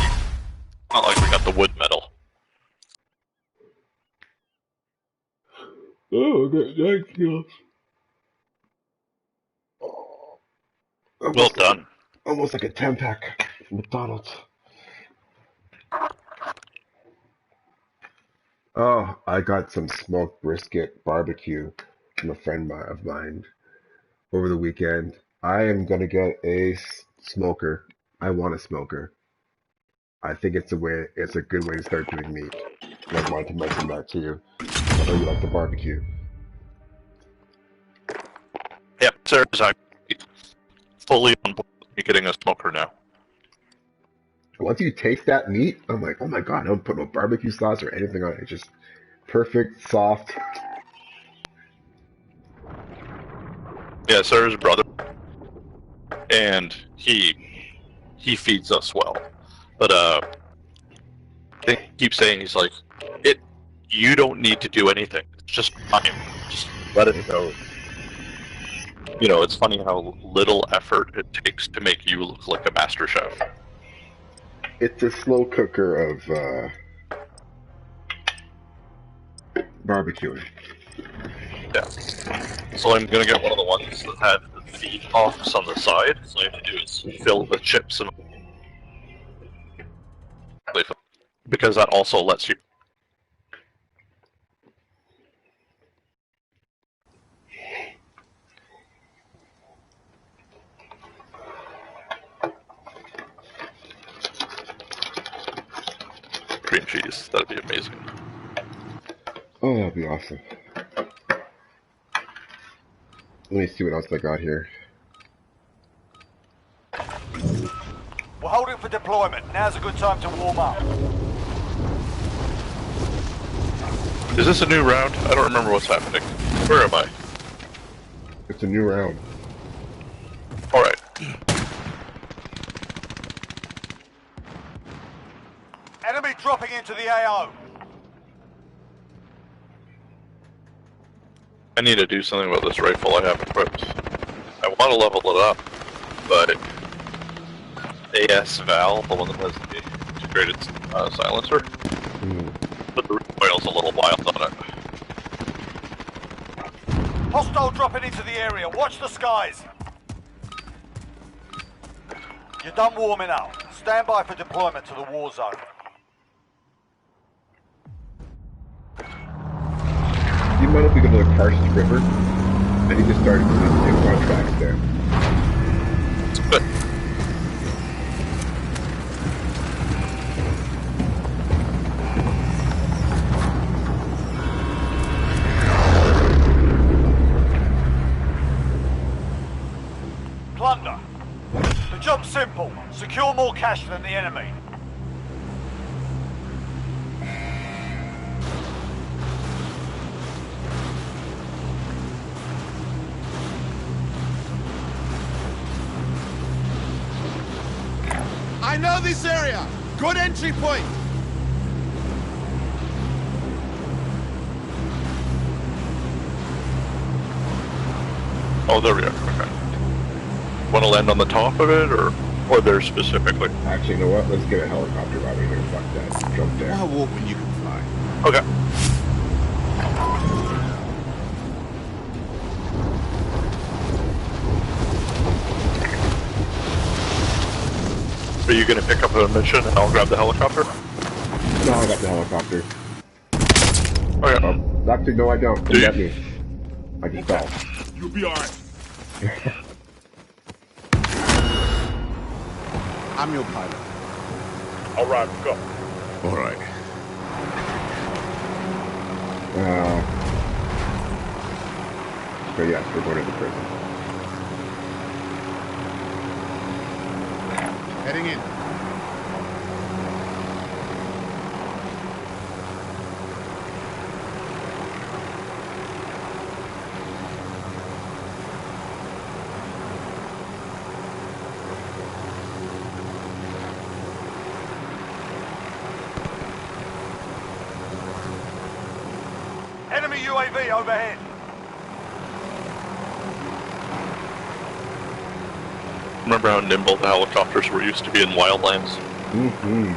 we got the wood medal. Oh, I got 9 kills. Well done. Almost like a 10-pack from McDonald's. Oh, I got some smoked brisket barbecue from a friend of mine over the weekend. I am gonna get a smoker. I want a smoker. I think it's a good way to start doing meat. And I wanted to mention that to you. I know you like the barbecue. Yep, Sarah's actually fully on board with me getting a smoker now. Once you taste that meat, I'm like, oh my god, I don't put no barbecue sauce or anything on it. It's just perfect, soft. Yeah, Sarah's brother, and he feeds us well, but I think he keeps saying, he's like, you don't need to do anything. It's just fine. Just let it go. You know, it's funny how little effort it takes to make you look like a master chef. It's a slow cooker of barbecuing. Yeah. So I'm gonna get one of the ones that have the feed box on the side. So all you have to do is fill the chips and because that also lets you. jeez, that'd be amazing. Oh, that'd be awesome. Let me see what else I got here. We're holding for deployment. Now's a good time to warm up. Is this a new round? I don't remember what's happening. Where am I? It's a new round. Alright. Enemy dropping into the AO. I need to do something about this rifle I have equipped. I want to level it up, but AS Val, the one that has the integrated silencer, but the recoil's a little wild on it. Hostile dropping into the area. Watch the skies. You're done warming up. Stand by for deployment to the war zone. Do you mind if we go to the Karst River? I need to start doing contracts there. It's good. Plunder. The job's simple. Secure more cash than the enemy. I know this area. Good entry point. Oh, there we are. Okay. Want to land on the top of it, or there specifically? Actually, you know what? Let's get a helicopter out of here. Fuck that. Jump there. Why walk when you can fly? Okay. Are you going to pick up a mission and I'll grab the helicopter? No, I got the helicopter. Okay. Actually, no, I don't. Do you? Get me. I just fell. You'll be alright. I'm your pilot. Alright, go. Alright. So yes, we're going to the prison. Heading in. Enemy UAV overhead. Remember how nimble the helicopters were used to be in wildlands? Mm-hmm.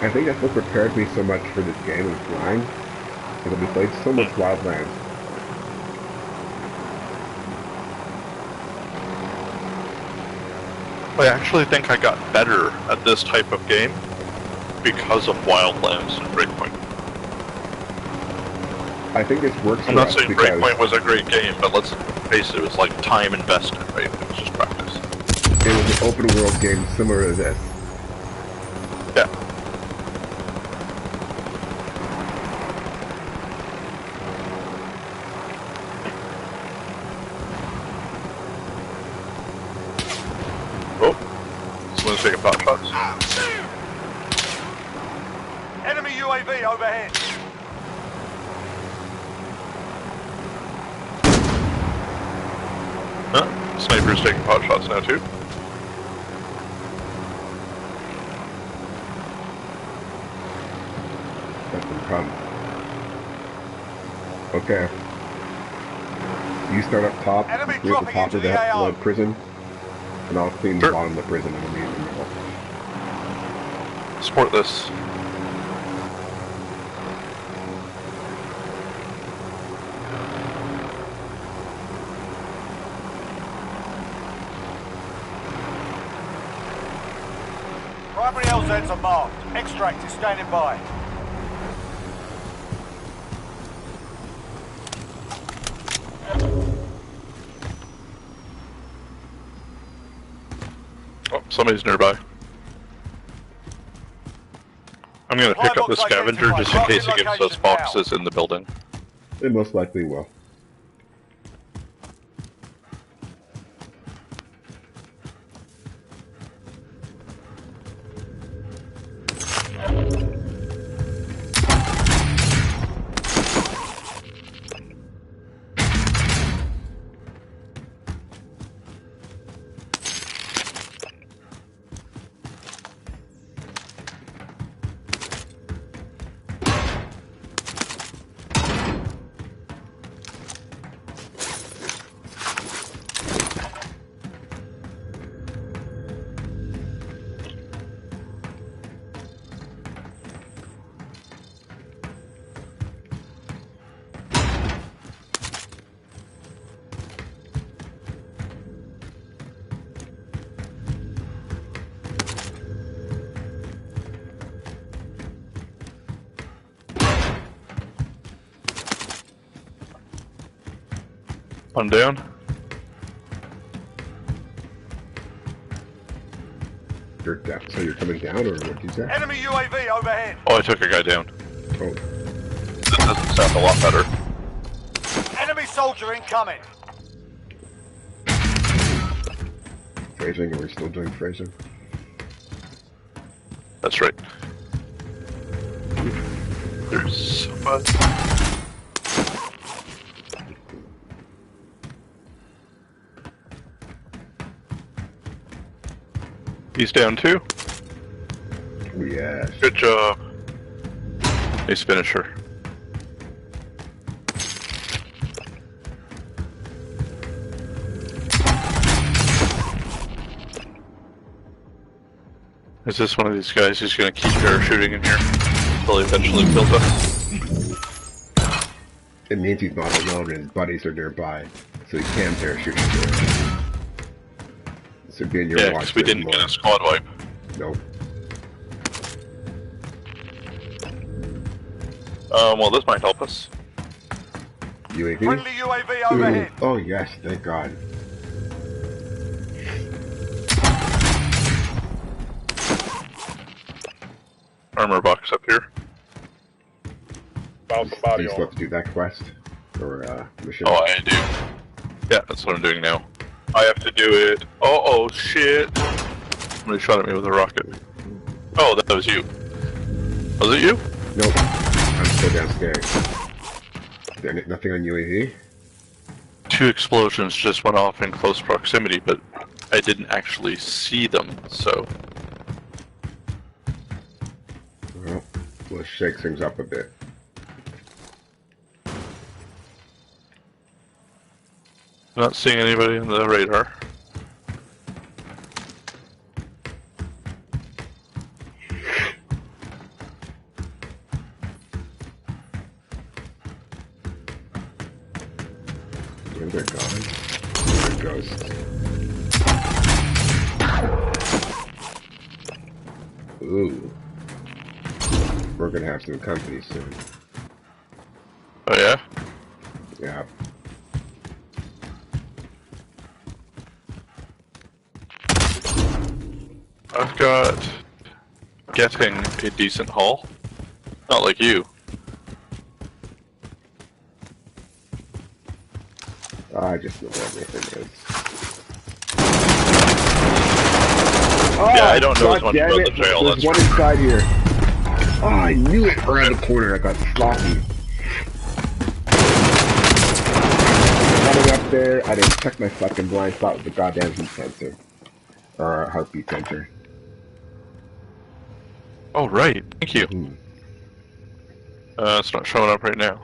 I think that's what prepared me so much for this game and flying. Because we played so much wildlands. I actually think I got better at this type of game because of Wildlands and Breakpoint. I think this works I'm for not us saying because Breakpoint was a great game, but let's face it, it was like time invested, right? It was just practice. it was an open world game similar to this. Yeah. Oh, someone's taking pot shots. Enemy UAV overhead. Huh? Sniper's taking pot shots now too. That's the problem. Okay. You start up top, Enemy you're at the dropping top into of the that AO. prison, and I'll clean the Sure. bottom of the prison and leave in the middle. Support this. Primary LZs are marked. Extract is standing by. somebody's nearby. I'm gonna pick up the scavenger just in case it gives us boxes in the building. It most likely will. One down. You're down. So you're coming down, or what did you say? Enemy UAV overhead. Oh, I took a guy down. Oh, That doesn't sound a lot better. Enemy soldier incoming. phrasing, and we're still doing phrasing. That's right. There's so much. He's down too. Yes. Good job. Nice finisher. Is this one of these guys who's going to keep parachuting in here until he eventually kills us? It means he's not alone and his buddies are nearby, so he can parachute into it. This would be in your Yeah, watch. because we didn't get a squad wipe. Nope. Well, this might help us. UAV? Friendly UAV overhead. Oh yes, thank God. Armor box up here. Found Do somebody you still on. have to do that quest? Or, mission? Oh, I do. Yeah, that's what I'm doing now. I have to do it. Oh, shit. Somebody shot at me with a rocket. Oh, that was you. Was it you? Nope. I'm still downstairs. Is there nothing on UAV? 2 explosions just went off in close proximity, but I didn't actually see them, so... Well, let's shake things up a bit. Not seeing anybody on the radar. Where they're gone? There it goes. Ooh. We're gonna have some company soon. Oh yeah? Yeah. I've got... getting a decent haul. Not like you. I just know where everything is. Yeah, I don't know God as much damn about it. the jail, There's that's one inside here. Oh, I knew it around the corner. I got sloppy. Running up there, I didn't check my fucking blind spot with the goddamn heat sensor. Or heartbeat sensor. Oh, right. Thank you. Hmm. It's not showing up right now.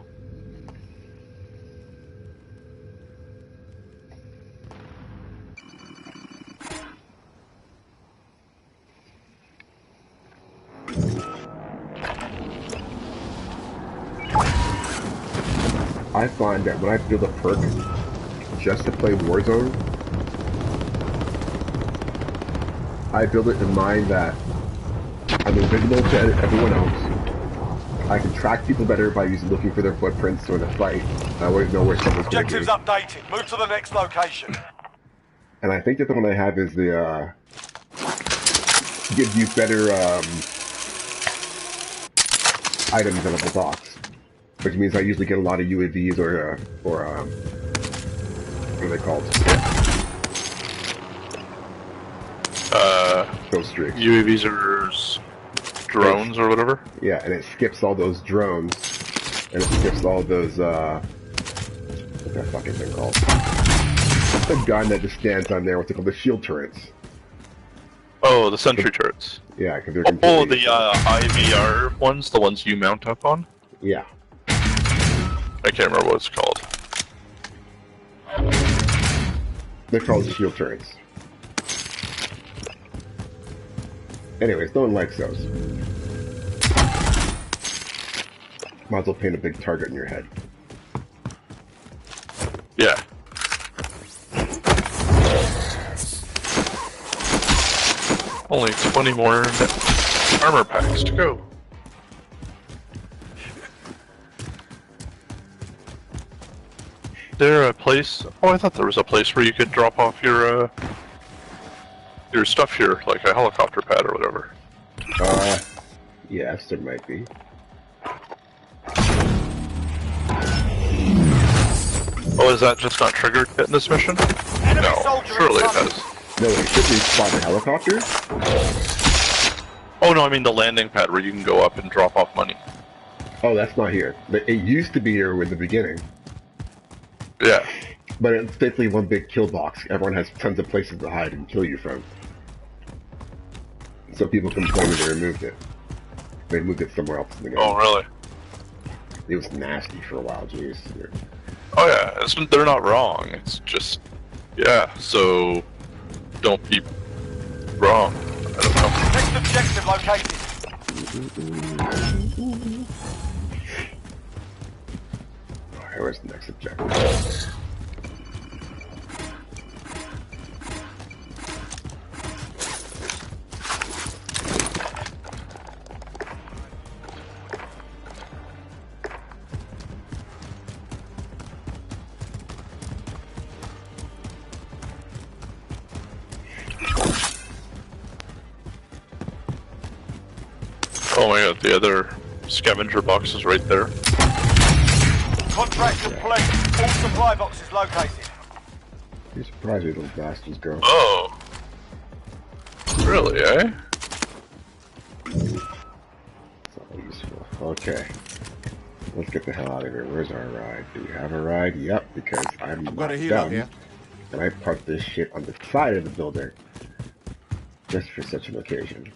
I find that when I build a perk just to play Warzone, I build it in mind that I'm invisible to everyone else. I can track people better by looking for their footprints or the fight. I always know where someone's going to be. Objectives updated. Move to the next location. And I think that the one I have is the gives you better items out of the box, which means I usually get a lot of UAVs or what are they called? Kill streaks. UAVs or drones or whatever. Yeah, and it skips all those drones, and it skips all those what's that fucking thing called? The gun that just stands on there. What's it called? The shield turrets. Oh, the sentry turrets. Yeah, because they're Oh, completely... the IVR ones, the ones you mount up on? Yeah. I can't remember what it's called. They're called shield turrets. Anyways, no one likes those. Might as well paint a big target in your head. Yeah. Only 20 more armor packs to go. There a place? Oh, I thought there was a place where you could drop off your stuff here, like a helicopter pad or whatever. Yes, there might be. Oh, is that just not triggered in this mission? Enemy No, soldier surely it incoming. has. No, it should respawn the helicopter. Oh no, I mean the landing pad where you can go up and drop off money. Oh, that's not here. But it used to be here in the beginning. Yeah. But it's basically one big kill box. Everyone has tons of places to hide and kill you from. So people complained that they removed it. They moved it somewhere else in the game. Oh really? It was nasty for a while, jeez. Oh yeah, they're not wrong. It's just, yeah. So don't be wrong. I don't know. Next objective located. Alright, where's the next objective? Oh my god, the other scavenger box is right there. Contract complete. All supply boxes located. You're surprised me, little bastards, girl. Oh. Really, eh? It's not useful. Okay. Let's get the hell out of here. Where's our ride? Do we have a ride? Yep, because I'm Got a not healer dumb. here. And I parked this shit on the side of the building. Just for such an occasion.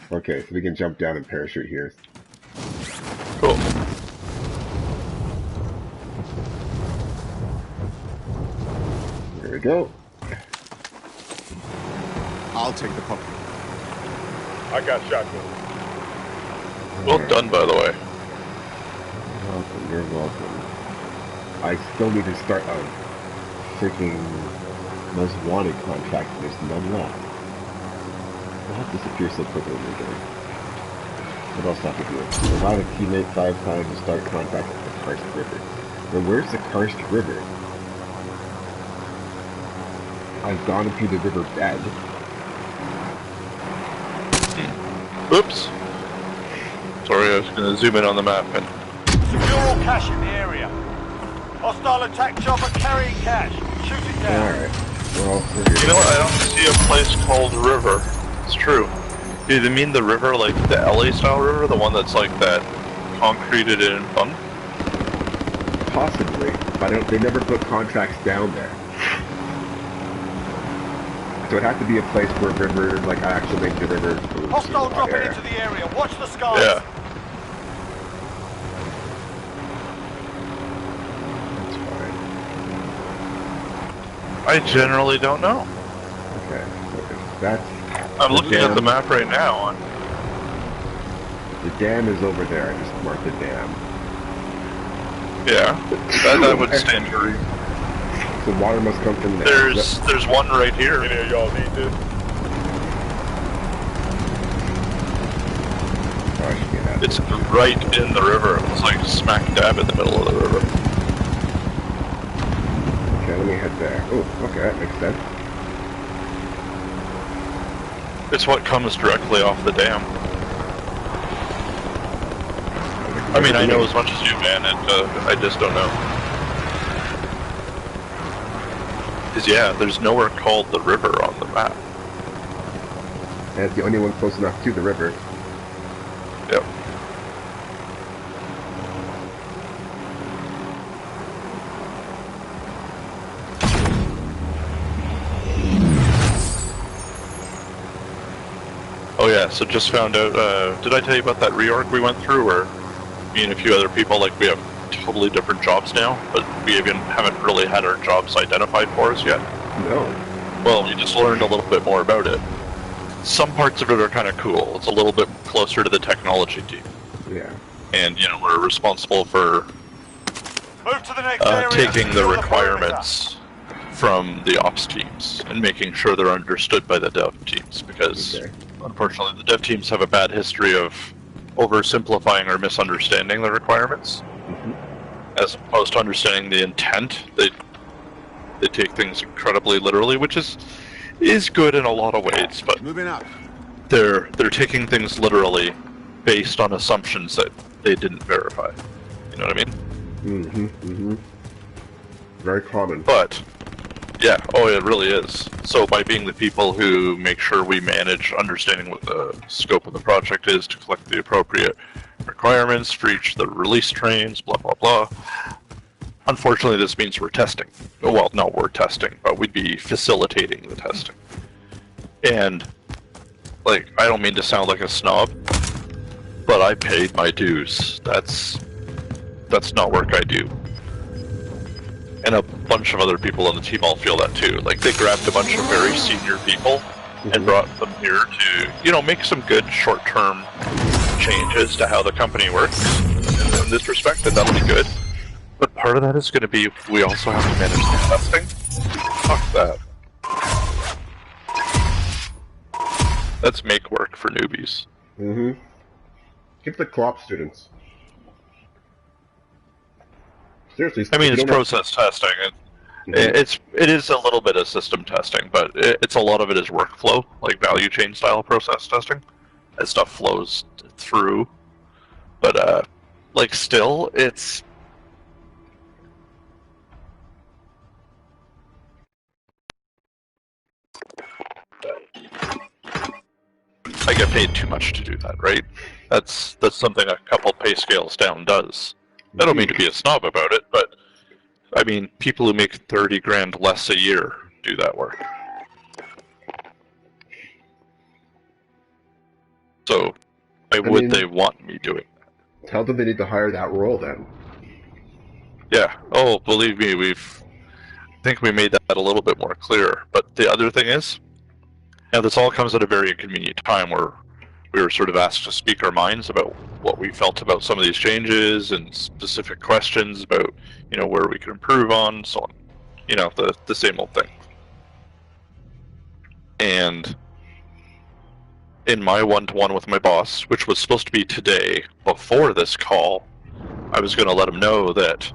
Okay, so we can jump down and parachute here. Cool. Here we go. I'll take the puppy. I got shotgun. Well done, by the way. Welcome, you're welcome. I still need to start a freaking most wanted contract, and there's none left. They'll disappear so quickly in the game. What else have to do? Provide a teammate 5 times to start contact with the Karst River. Now where's the Karst River? I've gone into the river bed. Oops. Sorry, I was gonna zoom in on the map and... Secure all cash in the area. Hostile attack chopper carrying cash. Shoot it down. Alright. Well, we're here. You know what, I don't see a place called River. It's true. Do they mean the river like the LA style river? The one that's like that concreted in fun? Possibly. But they never put contracts down there. So it'd have to be a place where river, like I actually make the river. Hostile dropping into the area. Watch the skies. Yeah. That's fine. I generally don't know. Okay. So if that's I'm the looking at the dam. map right now. And The dam is over there. I just marked the dam. yeah, that would stand to reason. The water must come from there. There's one right here. Any of y'all need this? Oh, I should get that. It's right in the river. It's like smack dab in the middle of the river. Okay, let me head there. Oh, okay, that makes sense. It's what comes directly off the dam. I mean, I know as much as you, man, and I just don't know. Because, yeah, there's nowhere called the river on the map. And it's the only one close enough to the river. Yep. Oh yeah, so just found out, did I tell you about that reorg we went through, where me and a few other people, like, we have totally different jobs now, but we even haven't really had our jobs identified for us yet? No. Well, we just learned a little bit more about it. Some parts of it are kind of cool. It's a little bit closer to the technology team. Yeah. And, you know, we're responsible for Move to the next area. taking the Secure requirements from the ops teams and making sure they're understood by the dev teams, because unfortunately the dev teams have a bad history of oversimplifying or misunderstanding the requirements. As opposed to understanding the intent. They take things incredibly literally, which is good in a lot of ways, but Moving up. they're taking things literally based on assumptions that they didn't verify. You know what I mean? Very common. But yeah, oh, it really is. So by being the people who make sure we manage understanding what the scope of the project is to collect the appropriate requirements for each of the release trains, blah blah blah. Unfortunately, this means we're testing. Well, no, we're testing, but we'd be facilitating the testing. And, like, I don't mean to sound like a snob, but I paid my dues. That's not work I do. And a bunch of other people on the team all feel that too. Like, they grabbed a bunch of very senior people and brought them here to, you know, make some good short-term changes to how the company works in this respect, and that'll be good. But part of that is going to be, we also have to manage the testing. Fuck that. Let's make work for newbies. Give the co-op students. Seriously. I mean, it's process testing. It is a little bit of system testing, but it's a lot of it is workflow, like value chain style process testing, as stuff flows through. But like, still, it's. I get paid too much to do that, right? That's something a couple pay scales down does. I don't mean to be a snob about it, but I mean, people who make 30 grand less a year do that work. So, why would they want me doing that? Tell them they need to hire that role then. Yeah. Oh, believe me, I think we made that a little bit more clear. But the other thing is, now this all comes at a very inconvenient time where we were sort of asked to speak our minds about what we felt about some of these changes and specific questions about, you know, where we could improve on, so on. You know, the same old thing. And in my one-to-one with my boss, which was supposed to be today, before this call, I was going to let him know that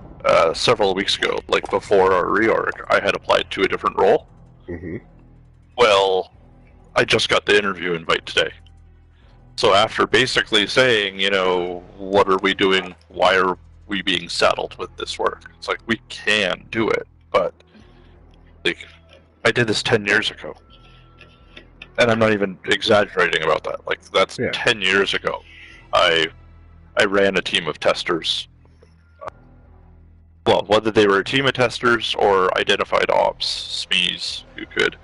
several weeks ago, like before our reorg, I had applied to a different role. Well, I just got the interview invite today. So after basically saying, you know, what are we doing? Why are we being saddled with this work? It's like, we can do it, but like, I did this 10 years ago. And I'm not even exaggerating about that. Like, that's 10 years ago. I ran a team of testers. Well, whether they were a team of testers or identified ops, SMEs, who could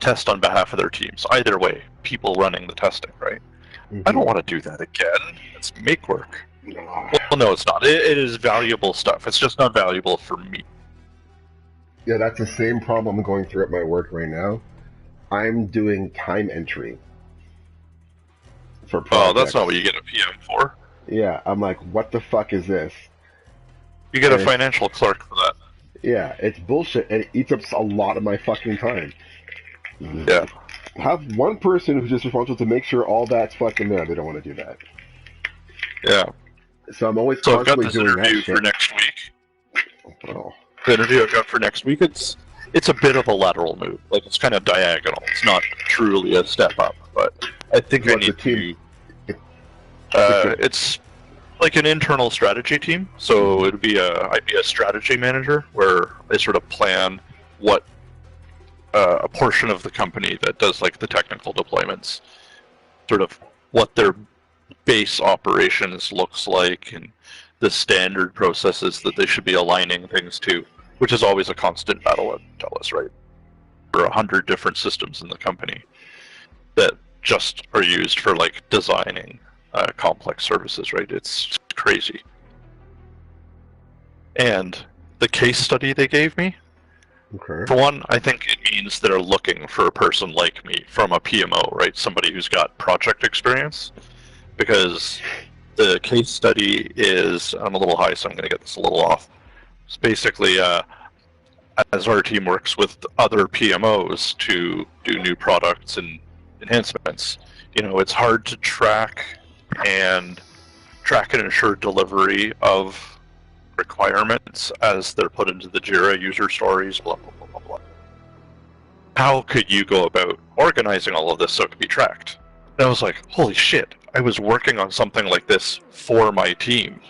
test on behalf of their teams. Either way, people running the testing, right? I don't want to do that again. It's make work. Well, no, it's not. It is valuable stuff. It's just not valuable for me. Yeah, that's the same problem I'm going through at my work right now. I'm doing time entry for projects. Oh, that's not what you get a PM for. Yeah, I'm like, what the fuck is this? You get a financial clerk for that. Yeah, it's bullshit, and it eats up a lot of my fucking time. Yeah. Have one person who's just responsible to make sure all that's fucking there. They don't want to do that. Yeah. So I'm always So I've got constantly this doing interview that shit. for next week. Oh. The interview I've got for next week, it's a bit of a lateral move. Like, it's kind of diagonal. It's not truly a step up. but I think I What's the need team? it's like an internal strategy team. So I'd be a strategy manager where I sort of plan what a portion of the company that does like the technical deployments, sort of what their base operations looks like and the standard processes that they should be aligning things to, which is always a constant battle at TELUS, right? For 100 different systems in the company that just are used for like designing complex services, right? It's crazy. And the case study they gave me, Okay. for one, I think it means they're looking for a person like me from a PMO, right? Somebody who's got project experience. Because the case study is, I'm a little high, so I'm going to get this a little off. It's basically, as our team works with other PMOs to do new products and enhancements, it's hard to track and ensure delivery of requirements as they're put into the Jira user stories, blah, blah, blah, blah, blah. How could you go about organizing all of this so it could be tracked? And I was like, holy shit, I was working on something like this for my team,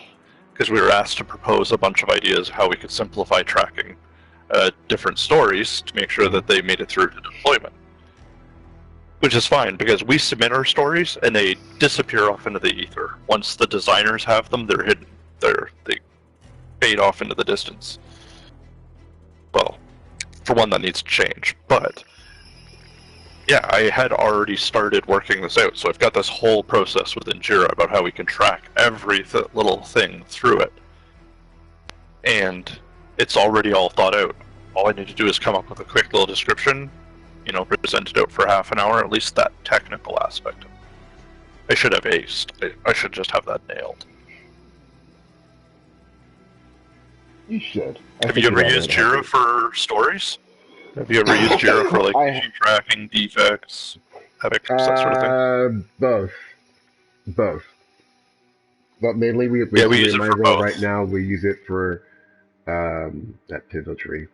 because we were asked to propose a bunch of ideas how we could simplify tracking different stories to make sure that they made it through to deployment. Which is fine, because we submit our stories and they disappear off into the ether. Once the designers have them, they're hidden. They fade off into the distance. Well, for one, that needs to change, but yeah, I had already started working this out, so I've got this whole process within Jira about how we can track every little thing through it. And it's already all thought out. All I need to do is come up with a quick little description, present it out for half an hour, at least that technical aspect. I should have aced. I should just have that nailed. You should. Have you ever used Jira for stories? Have you ever used Jira for like issue tracking, defects, epics, that sort of thing? Both. But mainly we use it my for role both. right now we use it for that pivotal tree.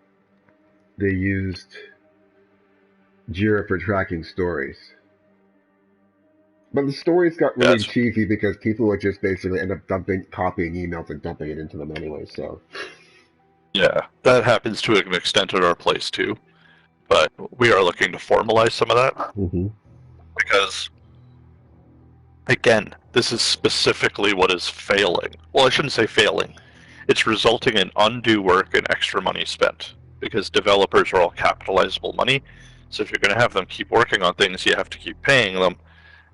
They used Jira for tracking stories. But the stories got really cheesy because people would just basically end up copying emails and dumping it into them anyway, so. Yeah, that happens to an extent at our place too. But we are looking to formalize some of that. Mm-hmm. Because, again, this is specifically what is failing. Well, I shouldn't say failing. It's resulting in undue work and extra money spent. Because developers are all capitalizable money. So if you're going to have them keep working on things, you have to keep paying them.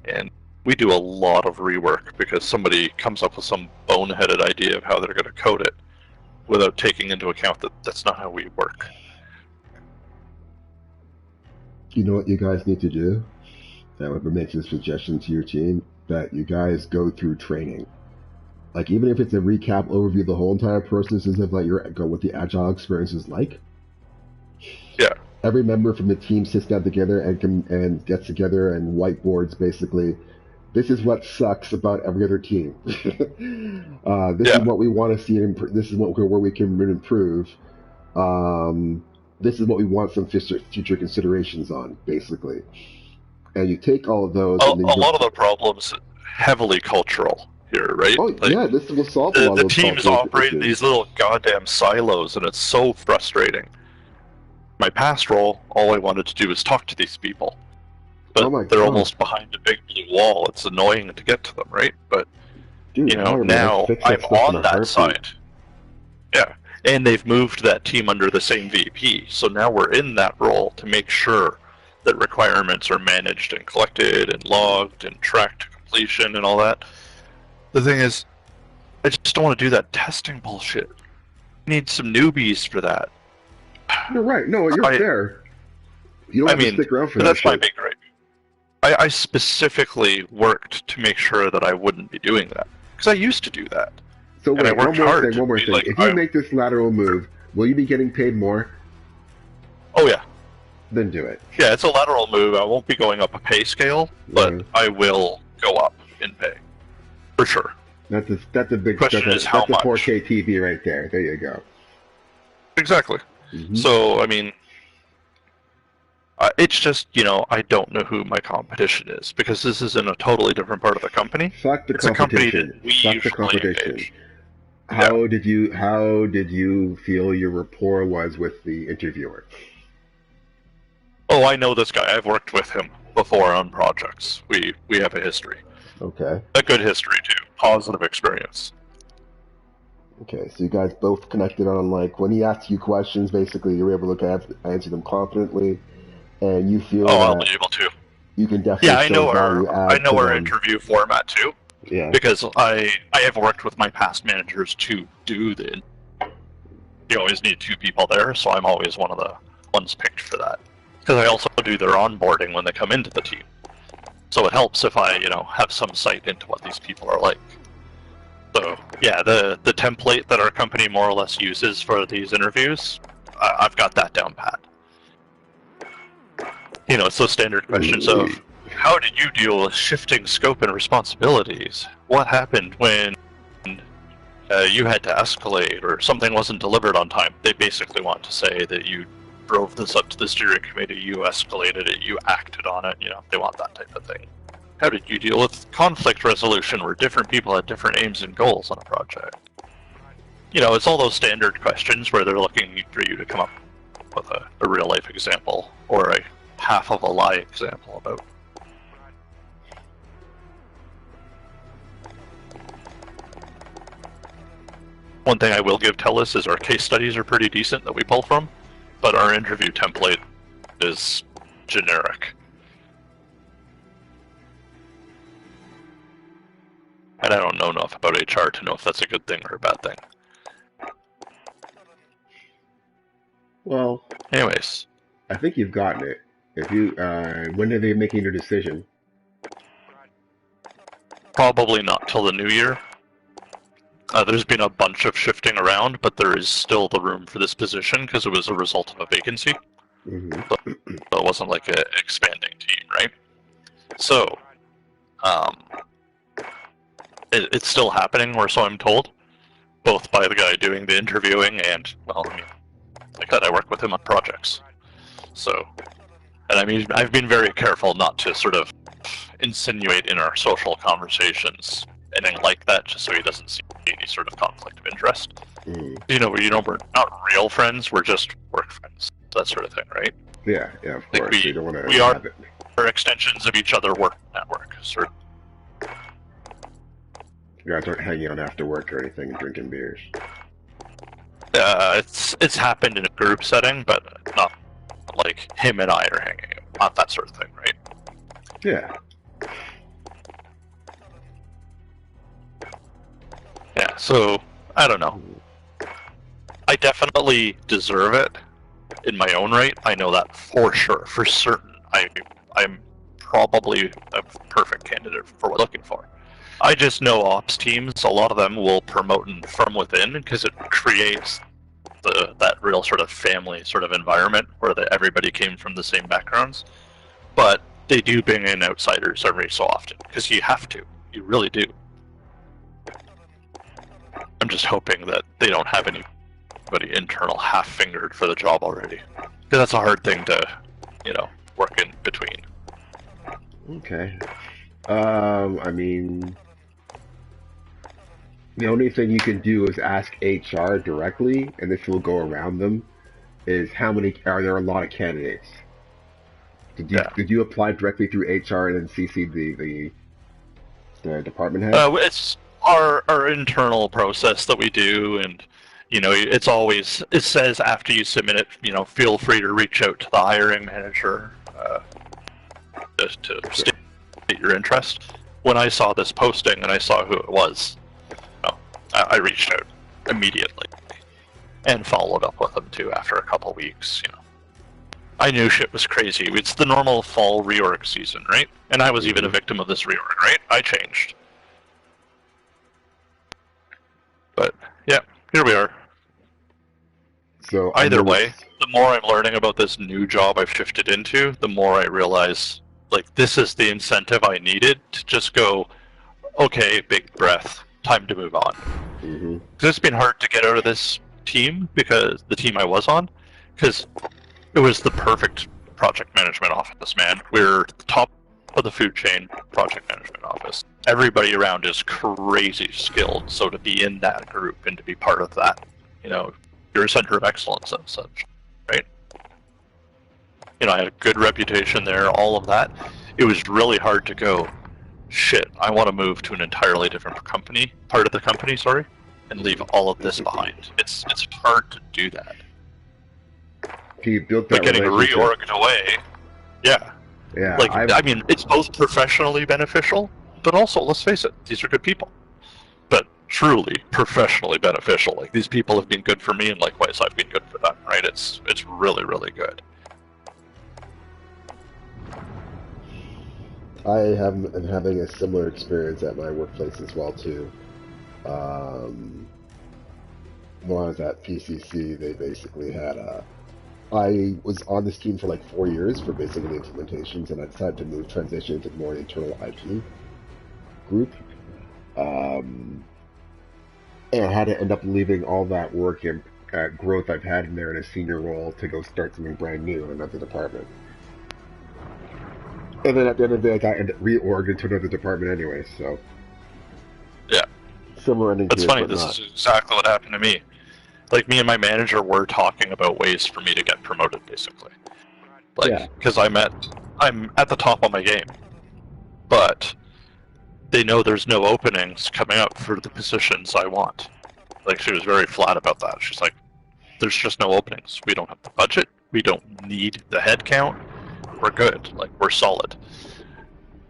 And we do a lot of rework because somebody comes up with some boneheaded idea of how they're going to code it without taking into account that that's not how we work. You know what you guys need to do? I would make a suggestion to your team that you guys go through training. Like, even if it's a recap overview of the whole entire process of like what the agile experience is like. Yeah. Every member from the team sits down together and gets together and whiteboards basically. This is what sucks about every other team. This is what we want to see. This is where we can improve. This is what we want some future considerations on, basically. And you take all of those. A lot of the problems heavily cultural here, right? Oh, yeah, this will solve a lot of those teams operate in these little goddamn silos, and it's so frustrating. My past role, all I wanted to do was talk to these people. But they're almost behind a big blue wall. It's annoying to get to them, right? But, dude, now I'm on that side. Yeah. And they've moved that team under the same VP. So now we're in that role to make sure that requirements are managed and collected and logged and tracked to completion and all that. The thing is, I just don't want to do that testing bullshit. I need some newbies for that. You're right. No, you're fair. You don't have to stick around for that. That's my big gripe. I specifically worked to make sure that I wouldn't be doing that. Because I used to do that. So wait, one more thing. Like, if you make this lateral move, will you be getting paid more? Oh, yeah. Then do it. Yeah, it's a lateral move. I won't be going up a pay scale, but I will go up in pay. For sure. That's a big question. Is how much? That's a 4K TV right there. There you go. Exactly. Mm-hmm. So, I mean, It's just, I don't know who my competition is, because this is in a totally different part of the company. Fuck the It's a company competition. that we Fuck the usually competition. engage. How did you feel your rapport was with the interviewer? Oh, I know this guy. I've worked with him before on projects. We have a history. Okay. A good history, too. Positive experience. Okay, so you guys both connected on, like, when he asked you questions, basically you were able to answer them confidently, and you feel I'll that be able to. you can definitely Yeah, I show know value add to our them. interview format, too. Yeah. Because I have worked with my past managers to do the... You always need 2 people there, so I'm always one of the ones picked for that. Because I also do their onboarding when they come into the team. So it helps if I, have some sight into what these people are like. So, yeah, the template that our company more or less uses for these interviews, I've got that down pat. It's those standard questions of, how did you deal with shifting scope and responsibilities? What happened when you had to escalate or something wasn't delivered on time? They basically want to say that you drove this up to the steering committee, you escalated it, you acted on it, they want that type of thing. How did you deal with conflict resolution where different people had different aims and goals on a project? It's all those standard questions where they're looking for you to come up with a real life example or a half of a lie example about. One thing I will give TELUS is our case studies are pretty decent that we pull from, but our interview template is generic. And I don't know enough about HR to know if that's a good thing or a bad thing. Well, anyways, I think you've gotten it. If you, when are they making your decision? Probably not till the new year. There's been a bunch of shifting around, but there is still the room for this position because it was a result of a vacancy. Mm-hmm. So it wasn't like an expanding team, right? So, it's still happening, or so I'm told, both by the guy doing the interviewing and, well, like that, I work with him on projects. So, and I've been very careful not to sort of insinuate in our social conversations anything like that, just so he doesn't see any sort of conflict of interest. Mm. We're not real friends, we're just work friends, that sort of thing, right? Yeah, of course. Like you don't want to we are extensions of each other work network. Sort of. You guys aren't hanging out after work or anything and drinking beers. It's happened in a group setting, but not like him and I are hanging out. Not that sort of thing, right? Yeah. Yeah, so, I don't know. I definitely deserve it in my own right. I know that for sure, for certain. I'm probably a perfect candidate for what I'm looking for. I just know ops teams, a lot of them will promote from within because it creates that real sort of family sort of environment where everybody came from the same backgrounds. But they do bring in outsiders every so often because you have to. You really do. I'm just hoping that they don't have anybody internal half-fingered for the job already. Because that's a hard thing to, work in between. Okay. I mean, the only thing you can do is ask HR directly, and this will go around them, is are there a lot of candidates? Did you apply directly through HR and then CC the department head? It's our internal process that we do, and it says after you submit it, feel free to reach out to the hiring manager to state your interest. When I saw this posting and I saw who it was, I reached out immediately and followed up with them too after a couple weeks. I knew shit was crazy. It's the normal fall reorg season, right? And I was even a victim of this reorg, right? I changed. But yeah, here we are. So either way, the more I'm learning about this new job I've shifted into, the more I realize, like, this is the incentive I needed to just go, okay, big breath, time to move on. Mm-hmm. It's been hard to get out of this team, because the team I was on, because it was the perfect project management office, man. We're the top of the food chain project management office. Everybody around is crazy skilled, so to be in that group and to be part of that, you're a center of excellence and such, right? I had a good reputation there, all of that. It was really hard to go, shit, I want to move to an entirely different part of the company, and leave all of this behind. It's hard to do that. You built that but getting relationship. reorged away, yeah. Yeah, I mean, it's both professionally beneficial, but also, let's face it, these are good people. But truly professionally beneficial. Like, these people have been good for me, and likewise, I've been good for them, right? It's really, really good. I am having a similar experience at my workplace as well, too. When I was at PCC, they basically had I was on this team for like 4 years for basically implementations, and I decided to transition to more internal IT group. And I had to end up leaving all that work and growth I've had in there in a senior role to go start something brand new in another department. And then at the end of the day, I got reorged into another department anyway, so... Yeah. Similar ending. That's funny, this is exactly what happened to me. Like, me and my manager were talking about ways for me to get promoted, basically. Because I'm at the top of my game. But they know there's no openings coming up for the positions I want. Like, she was very flat about that. She's like, there's just no openings. We don't have the budget. We don't need the head count. We're good. Like, we're solid.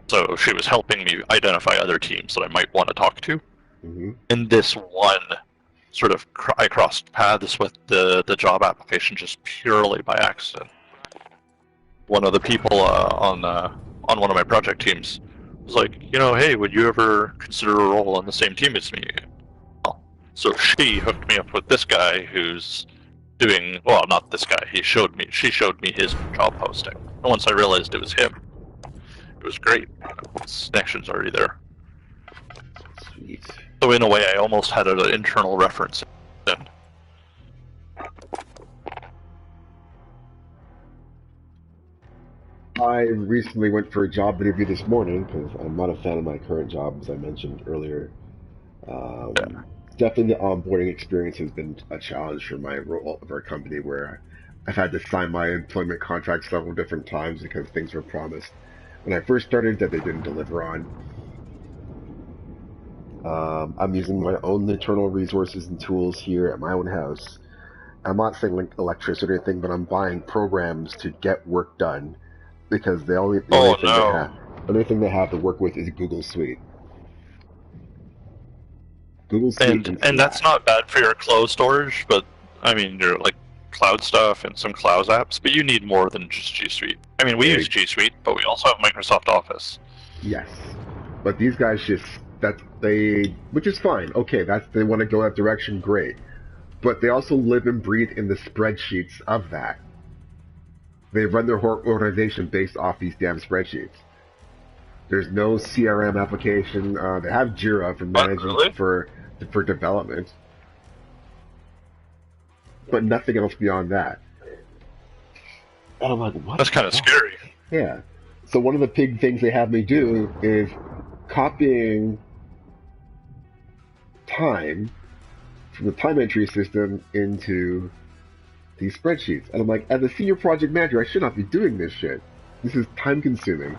So she was helping me identify other teams that I might want to talk to. Mm-hmm. And this one, sort of, I crossed paths with the job application just purely by accident. One of the people on one of my project teams was like, hey, would you ever consider a role on the same team as me? So she hooked me up with this guy who's doing, well, not this guy. She showed me his job posting. And once I realized it was him, it was great. His connection's already there. Sweet. So in a way, I almost had an internal reference then. I recently went for a job interview this morning because I'm not a fan of my current job, as I mentioned earlier. Definitely the onboarding experience has been a challenge for my role of our company, where I've had to sign my employment contract several different times because things were promised when I first started that they didn't deliver on. I'm using my own internal resources and tools here at my own house. I'm not saying like electricity or anything, but I'm buying programs to get work done because the only thing they have to work with is Google Suite. Google Suite and that's not bad for your cloud storage, but I mean your like cloud stuff and some cloud apps, but you need more than just G Suite. I mean, we use G Suite, but we also have Microsoft Office. Yes, but these guys which is fine. Okay, they want to go that direction, great. But they also live and breathe in the spreadsheets of that. They run their whole organization based off these damn spreadsheets. There's no CRM application. They have Jira for managing for development, but nothing else beyond that. And I'm like, what? That's kind of scary. Yeah. So one of the big things they have me do is copying time from the time entry system into these spreadsheets. And I'm like, as a senior project manager, I should not be doing this shit. This is time consuming.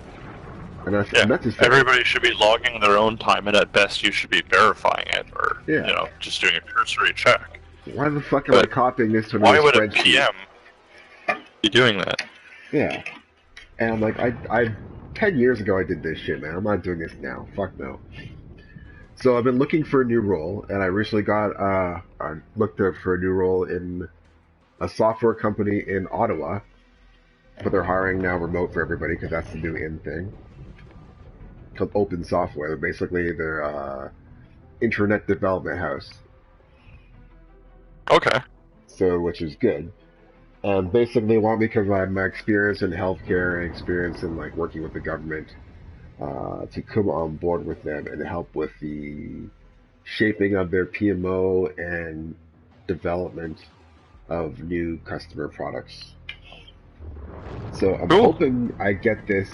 And that's just everybody should be logging their own time, and at best you should be verifying it, or just doing a cursory check. Why the fuck am I copying this to another spreadsheet? Why would a PM be doing that? Yeah. And I'm like, I 10 years ago I did this shit, man. I'm not doing this now. Fuck no. So I've been looking for a new role, and I recently I looked up for a new role in a software company in Ottawa, but they're hiring now remote for everybody because that's the new in thing. Called Open Software. Basically, they're internet development house. Okay. So, which is good. Basically, they want me because I have my experience in healthcare and experience in like working with the government to come on board with them and help with the shaping of their PMO and development of new customer products So I'm Cool. hoping I get this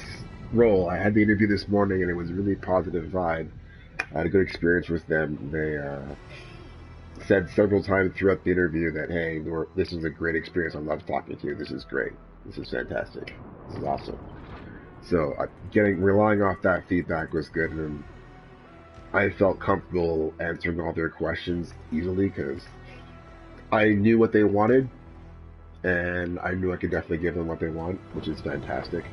role. I had the interview this morning, and it was a really positive vibe. I had a good experience with them. They said several times throughout the interview that, hey, this was a great experience. I love talking to you. This is great. This is fantastic. This is awesome. So relying off that feedback was good, and I felt comfortable answering all their questions easily because I knew what they wanted, and I knew I could definitely give them what they want, which is fantastic.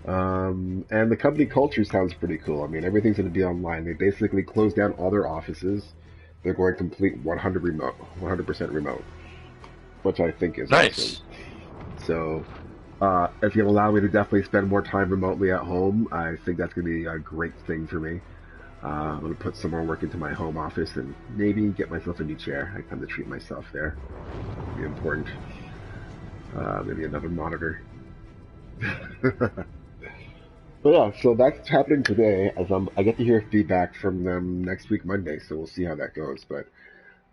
And the company culture sounds pretty cool. I mean, everything's going to be online. They basically closed down all their offices. They're going complete 100% remote, which I think is Nice. awesome. So, if you'll allow me to definitely spend more time remotely at home, I think that's going to be a great thing for me. I'm going to put some more work into my home office and maybe get myself a new chair. I come to treat myself there. Be important. Maybe another monitor. But yeah, so that's happening today. I get to hear feedback from them next week, Monday. So we'll see how that goes. But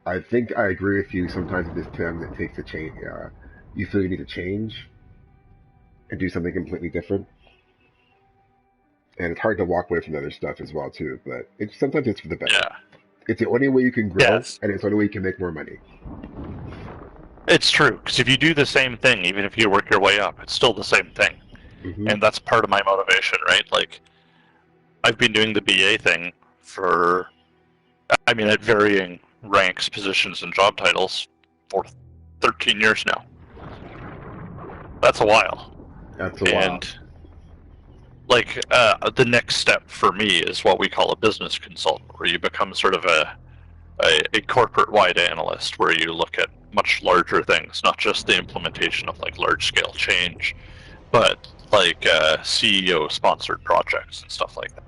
I think I agree with you. Sometimes at this time it takes a change. You feel you need to change and do something completely different. And it's hard to walk away from the other stuff as well too. But sometimes it's for the better. Yeah. It's the only way you can grow, Yes. and it's the only way you can make more money. It's true, because if you do the same thing, even if you work your way up, it's still the same thing. Mm-hmm. And that's part of my motivation, right? Like, I've been doing the BA thing for, at varying ranks, positions, and job titles for 13 years now. That's a while. That's a while. And, like, the next step for me is what we call a business consultant, where you become sort of a corporate-wide analyst, where you look at much larger things, not just the implementation of, like, large-scale change, but like CEO-sponsored projects and stuff like that.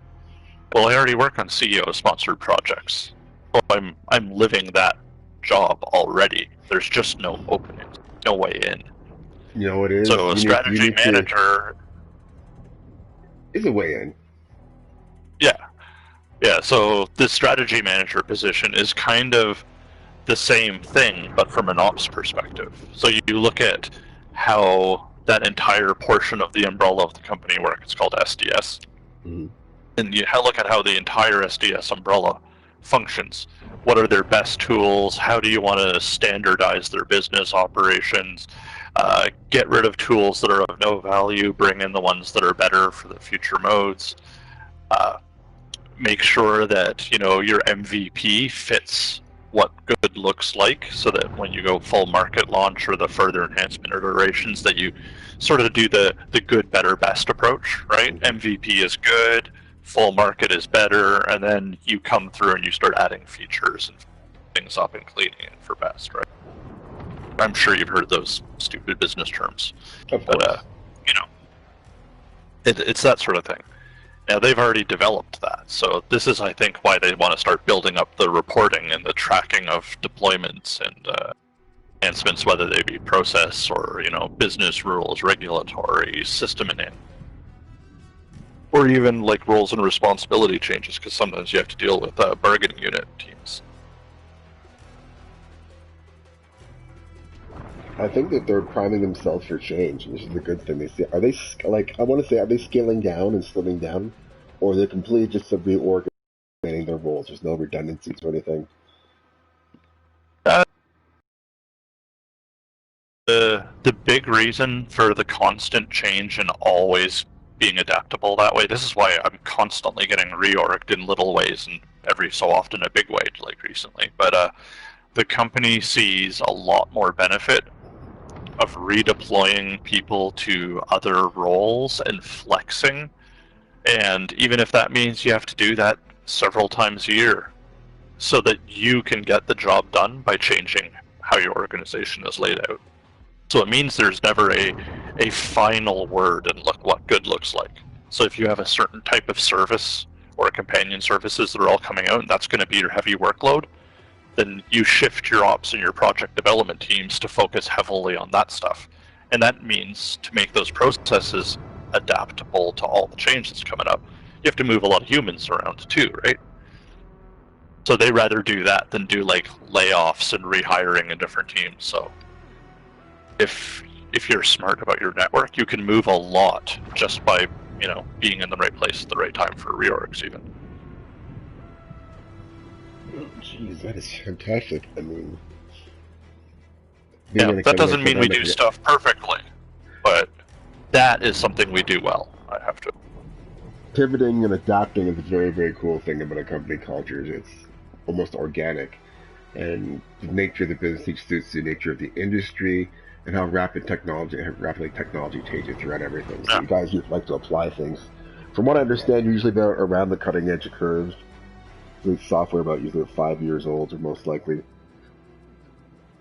Well, I already work on CEO-sponsored projects. Well, I'm living that job already. There's just no openings, no way in. You know what it is? So a strategy manager is a way in. Yeah. So the strategy manager position is kind of the same thing, but from an ops perspective. So you look at how that entire portion of the umbrella of the company work. It's called SDS. Mm-hmm. And you look at how the entire SDS umbrella functions. What are their best tools? How do you want to standardize their business operations? Get rid of tools that are of no value, bring in the ones that are better for the future modes. Make sure that your MVP fits what good looks like, so that when you go full market launch or the further enhancement iterations, that you sort of do the good, better, best approach, right? MVP is good, full market is better, and then you come through and you start adding features and things up and cleaning it for best, right? I'm sure you've heard those stupid business terms. Of course. But, it's that sort of thing. Now, they've already developed that, so this is, I think, why they want to start building up the reporting and the tracking of deployments and enhancements, whether they be process or, business rules, regulatory, system enhancement, or even, like, roles and responsibility changes, because sometimes you have to deal with bargaining unit teams. I think that they're priming themselves for change, and this is a good thing. Are they scaling down and slimming down, or are they completely just reorganizing their roles? There's no redundancies or anything. The big reason for the constant change and always being adaptable that way, this is why I'm constantly getting reorged in little ways and every so often a big way, like recently. But the company sees a lot more benefit of redeploying people to other roles and flexing, and even if that means you have to do that several times a year, so that you can get the job done by changing how your organization is laid out. So it means there's never a final word in what good looks like. So if you have a certain type of service or companion services that are all coming out, and that's going to be your heavy workload, then you shift your ops and your project development teams to focus heavily on that stuff. And that means to make those processes adaptable to all the change that's coming up, you have to move a lot of humans around too, right? So they rather do that than do like layoffs and rehiring in different teams. So if you're smart about your network, you can move a lot just by, you know, being in the right place at the right time for reorgs even. Jeez, that is fantastic. I mean, Yeah, that doesn't mean we do stuff perfectly, but that is something we do well, I have to. Pivoting and adapting is a very, very cool thing about a company culture. It's almost organic, and the nature of the business suits the nature of the industry and how rapidly technology changes throughout everything. So you guys like to apply things. From what I understand, you're usually about around the cutting edge of curves. With software about usually 5 years old, or most likely.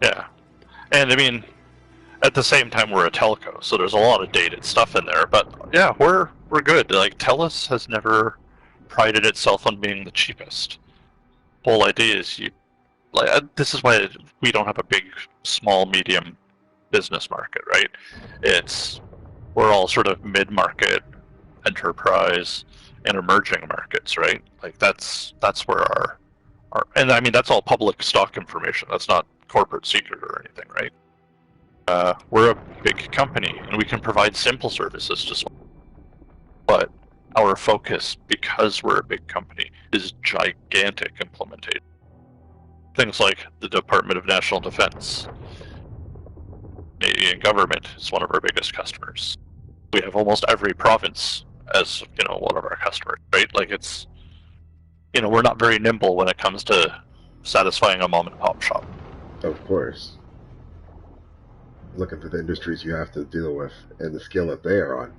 Yeah, and I mean, at the same time, we're a telco, so there's a lot of dated stuff in there. But yeah, we're good. Like, TELUS has never prided itself on being the cheapest. Whole idea is this is why we don't have a big, small, medium business market, right? We're all sort of mid-market, enterprise, and emerging markets, right? Like that's where our and I mean that's all public stock information. That's not corporate secret or anything, right? We're a big company and we can provide simple services to small, but our focus, because we're a big company, is gigantic implementation. Things like the Department of National Defense, Canadian government is one of our biggest customers. We have almost every province as, you know, one of our customers, right? Like it's, you know, we're not very nimble when it comes to satisfying a mom and pop shop. Of course. Looking for the industries you have to deal with and the skill that they are on.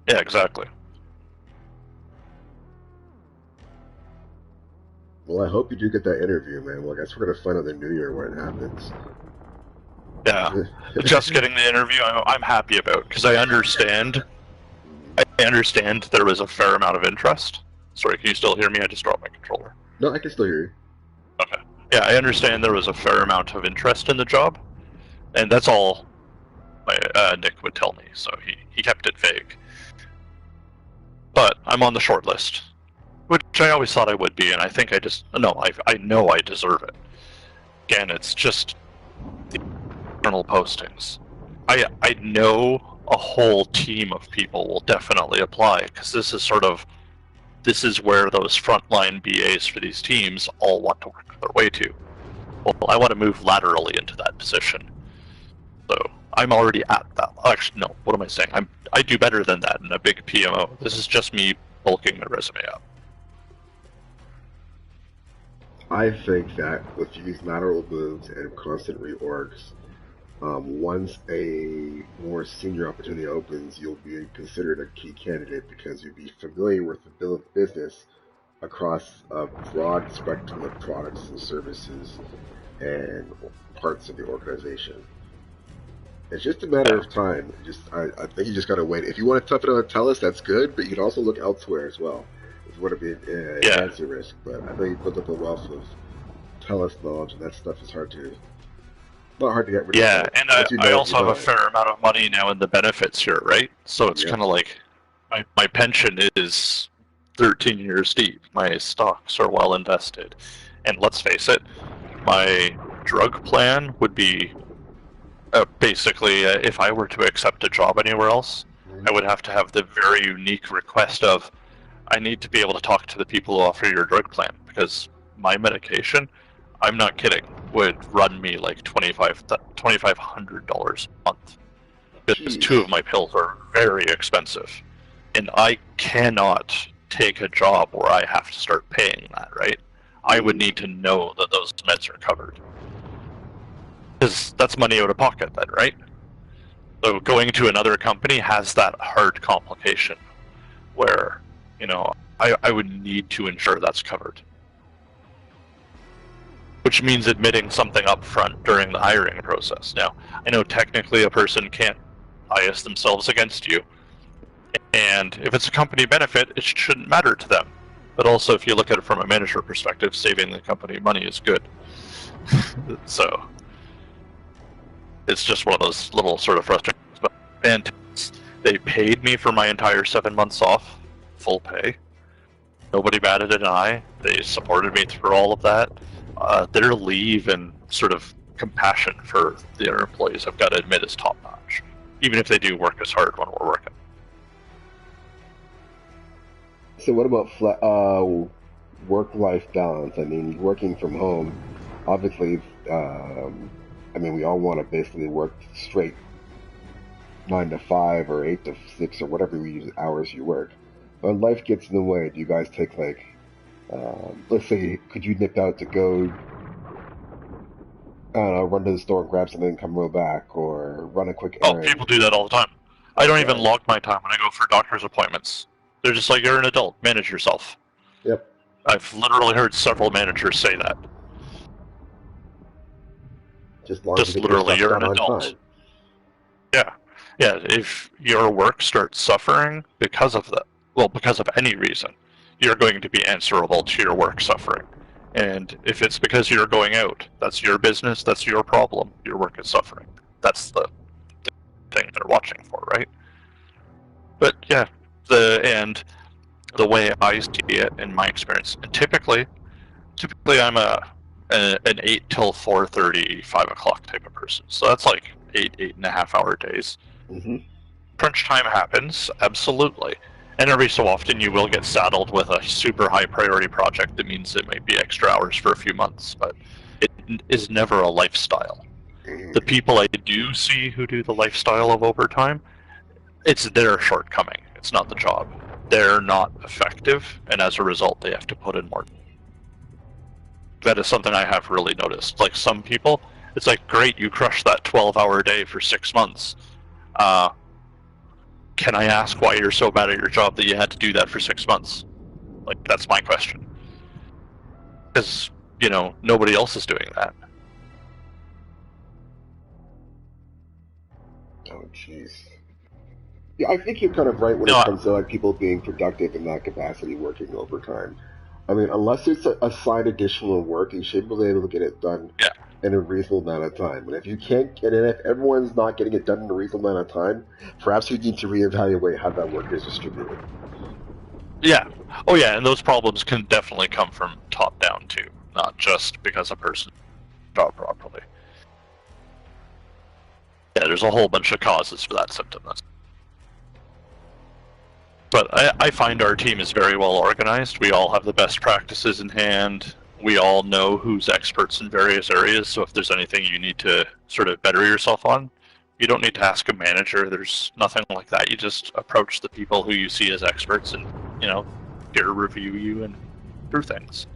Yeah, exactly. Well, I hope you do get that interview, man. Well, I guess we're gonna find out in the new year when it happens. Yeah, just getting the interview, I'm happy about, because I understand there was a fair amount of interest. Sorry, can you still hear me? I just dropped my controller. No, I can still hear you. Okay. Yeah, I understand there was a fair amount of interest in the job, and that's all Nick would tell me, so he kept it vague. But I'm on the short list, which I always thought I would be, and I think I know I deserve it. Again, it's just the internal postings. I know a whole team of people will definitely apply, because this is where those frontline BAs for these teams all want to work their way to. Well, I want to move laterally into that position. So I'm already at that. Actually, no, what am I saying? I do better than that in a big PMO. This is just me bulking my resume up. I think that with these lateral moves and constant reorgs, once a more senior opportunity opens, you'll be considered a key candidate because you'll be familiar with the business across a broad spectrum of products and services and parts of the organization. It's just a matter of time. I think you just gotta wait. If you want to tough it out and tell us, that's good, but you can also look elsewhere as well if you want to be advance your risk. But I know you built up a wealth of TELUS knowledge, and that stuff is not hard to get rid of. Yeah, and I also have a fair amount of money now in the benefits here, right? So it's kind of like my pension is 13 years deep. My stocks are well invested. And let's face it, my drug plan would be basically, if I were to accept a job anywhere else, I would have to have the very unique request of, I need to be able to talk to the people who offer your drug plan, because my medication, I'm not kidding, would run me like $2,500 a month. Because 2 of my pills are very expensive. And I cannot take a job where I have to start paying that, right? I would need to know that those meds are covered. Because that's money out of pocket then, right? So going to another company has that hard complication where, you know, I would need to ensure that's covered. Which means admitting something up front during the hiring process. Now, I know technically a person can't bias themselves against you, and if it's a company benefit, it shouldn't matter to them. But also, if you look at it from a manager perspective, saving the company money is good. So, it's just one of those little sort of frustrations. But and they paid me for my entire 7 months off, full pay. Nobody batted an eye. They supported me through all of that. Their leave and sort of compassion for their employees, I've got to admit, is top notch. Even if they do work as hard when we're working. So what about work-life balance? I mean, working from home, obviously, I mean, we all want to basically work straight 9 to 5 or 8 to 6 or whatever hours you work. When life gets in the way, do you guys take, like, let's say, could you nip out to go, I don't know, run to the store and grab something and come real back, or run a quick errand? Oh, people do that all the time. I don't even log my time when I go for doctor's appointments. They're just like, you're an adult, manage yourself. Yep. I've literally heard several managers say that. Just literally, you're an adult. Time. Yeah. Yeah, if your work starts suffering because of that, well, because of any reason, you're going to be answerable to your work suffering. And if it's because you're going out, that's your business, that's your problem, your work is suffering. That's the thing they're watching for, right? But yeah, the way I see it in my experience, and typically I'm an 8 till 4:30, 5 o'clock type of person. So that's like 8.5 hour days. Mm-hmm. Crunch time happens, absolutely. And every so often you will get saddled with a super high priority project that means it might be extra hours for a few months, but it is never a lifestyle. Mm-hmm. The people I do see who do the lifestyle of overtime, it's their shortcoming. It's not the job. They're not effective, and as a result, they have to put in more. That is something I have really noticed. Like, some people, it's like, great, you crushed that 12-hour day for 6 months. Can I ask why you're so bad at your job that you had to do that for 6 months? Like, that's my question. Because, you know, nobody else is doing that. Oh, jeez. Yeah, I think you're kind of right when it comes to like people being productive in that capacity, working overtime. I mean, unless it's a side additional work, you should be able to get it done in a reasonable amount of time. And if you can't get it, if everyone's not getting it done in a reasonable amount of time, perhaps you need to reevaluate how that work is distributed. Yeah. Oh, yeah, and those problems can definitely come from top down, too. Not just because a person job properly. Yeah, there's a whole bunch of causes for that symptom. But I find our team is very well organized. We all have the best practices in hand. We all know who's experts in various areas, so if there's anything you need to sort of better yourself on, you don't need to ask a manager. There's nothing like that. You just approach the people who you see as experts and, you know, peer review you and through things.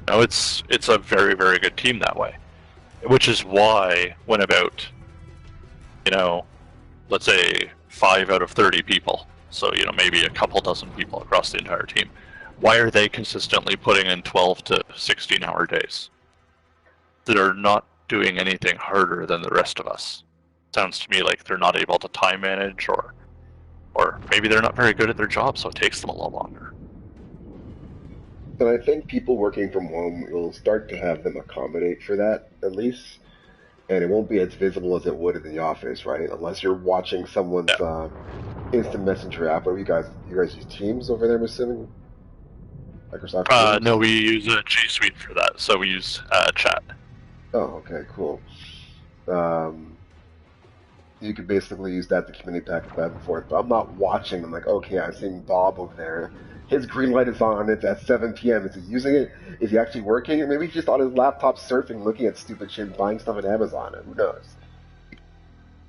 You know, it's a very, very good team that way. Which is why when about, you know, let's say 5 out of 30 people, so, you know, maybe a couple dozen people across the entire team, why are they consistently putting in 12 to 16-hour days that are not doing anything harder than the rest of us? Sounds to me like they're not able to time manage, or maybe they're not very good at their job, so it takes them a lot longer. And I think people working from home will start to have them accommodate for that, at least. And it won't be as visible as it would in the office, right? Unless you're watching someone's instant messenger app. What do you guys use Teams over there, I'm assuming? Microsoft Teams? No, we use G Suite for that, so we use chat. Oh, okay, cool. You could basically use that to communicate back and forth, but I'm not watching. I'm like, okay, I'm seeing Bob over there. His green light is on. It's at 7 p.m. Is he using it? Is he actually working? Or maybe he's just on his laptop surfing, looking at stupid shit, buying stuff on Amazon. Who knows?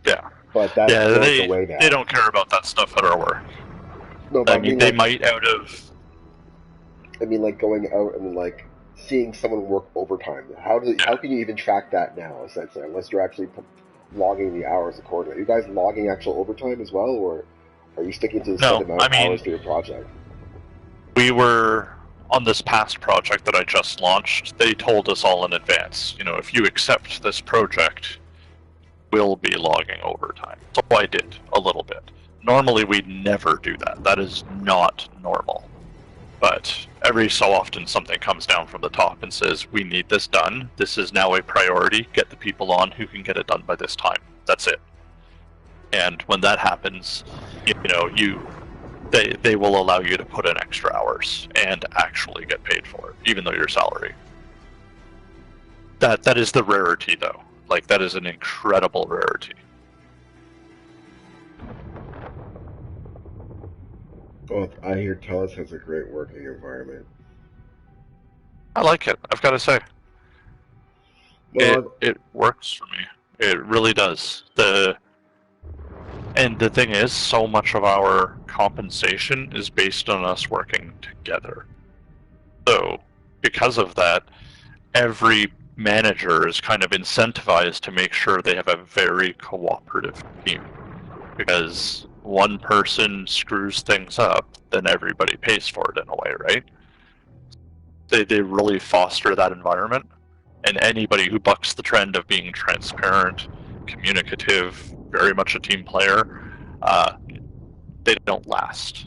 Yeah. But that's the way now. They don't care about that stuff at our work. No, but I mean, they might out of... I mean, like, going out and, like, seeing someone work overtime. How can you even track that now, essentially, unless you're actually logging the hours accordingly? Are you guys logging actual overtime as well, or are you sticking to the set amount of hours for your project? We were, on this past project that I just launched, they told us all in advance, you know, if you accept this project, we'll be logging overtime. So I did, a little bit. Normally we'd never do that. That is not normal. But every so often something comes down from the top and says, we need this done. This is now a priority. Get the people on who can get it done by this time. That's it. And when that happens, you know, they will allow you to put in extra hours and actually get paid for it, even though your salary. that is the rarity, though. Like, that is an incredible rarity. Well, I hear Telus has a great working environment. I like it, I've got to say. Well, It works for me. It really does. And the thing is, so much of our compensation is based on us working together. So, because of that, every manager is kind of incentivized to make sure they have a very cooperative team. Because one person screws things up, then everybody pays for it in a way, right? They really foster that environment. And anybody who bucks the trend of being transparent, communicative, very much a team player, they don't last.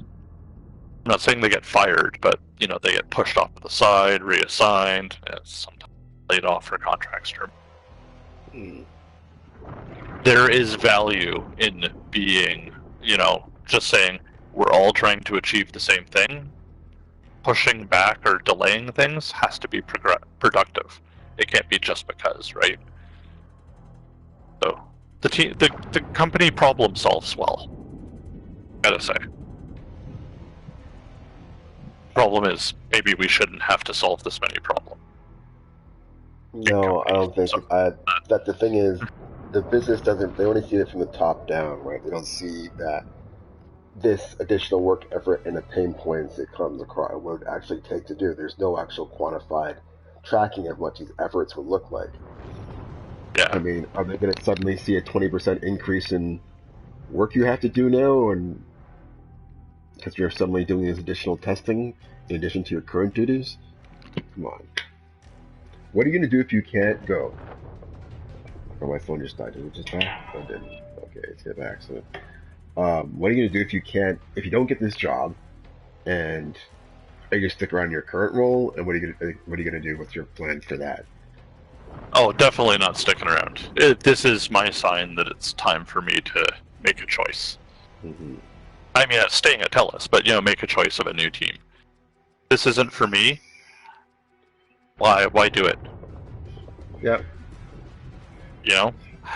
I'm not saying they get fired, but they get pushed off to the side, reassigned, sometimes laid off for contracts term. There is value in being, just saying we're all trying to achieve the same thing. Pushing back or delaying things has to be productive. It can't be just because, right? So the company problem solves well. Gotta say. Problem is, maybe we shouldn't have to solve this many problems. no, I don't think. That the thing is, the business doesn't. They only see it from the top down, right? They don't see that this additional work effort and the pain points it comes across would actually take to do. There's no actual quantified tracking of what these efforts would look like. Yeah. I mean, are they going to suddenly see a 20% increase in work you have to do now, and because you're suddenly doing this additional testing in addition to your current duties? Come on. What are you going to do if you can't go? Oh, my phone just died. Did it just die? Oh, it didn't. Okay, it's hit by accident. What are you going to do if you don't get this job, and are you going to stick around in your current role, and what are you going to do? What's your plan for that? Oh, definitely not sticking around. This is my sign that it's time for me to make a choice. Mm-hmm. I mean, staying at TELUS, but make a choice of a new team. This isn't for me. Why do it? Yep.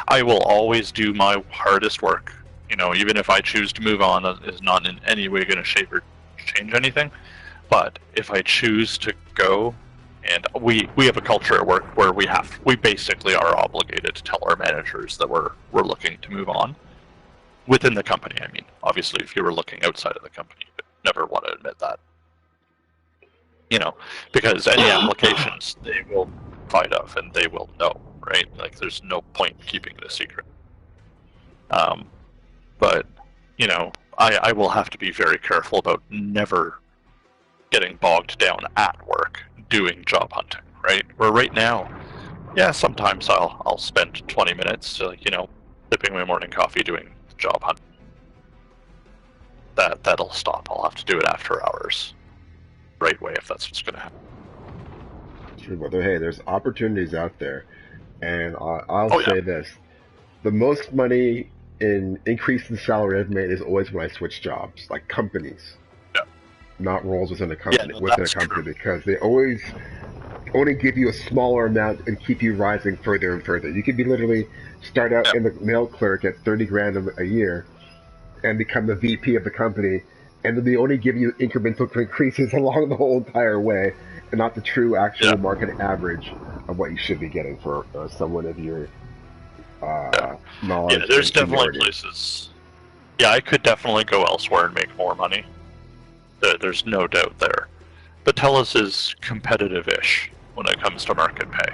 I will always do my hardest work. Even if I choose to move on, is not in any way going to shape or change anything. But if I choose to go, and we have a culture at work where we basically are obligated to tell our managers that we're looking to move on within the company. I mean, obviously, if you were looking outside of the company, you would never want to admit that. Because any applications they will find of and they will know, right? Like, there's no point keeping it a secret. But I will have to be very careful about never getting bogged down at work doing job hunting, right? Where right now, yeah, sometimes I'll spend 20 minutes, sipping my morning coffee doing job hunting. That'll stop. I'll have to do it after hours. Right way, if that's what's going to happen. Sure, but hey, there's opportunities out there, and I'll say this: the most money in increase in salary I've made is always when I switch jobs, like companies, not roles within a company. Because they always only give you a smaller amount and keep you rising further and further. You could be literally start out in the mail clerk at 30 grand a year, and become the VP of the company, and then they only give you incremental increases along the whole entire way, and not the true actual market average of what you should be getting for someone of your knowledge. Yeah, there's and definitely places. Yeah, I could definitely go elsewhere and make more money. There's no doubt there. But TELUS is competitive-ish when it comes to market pay.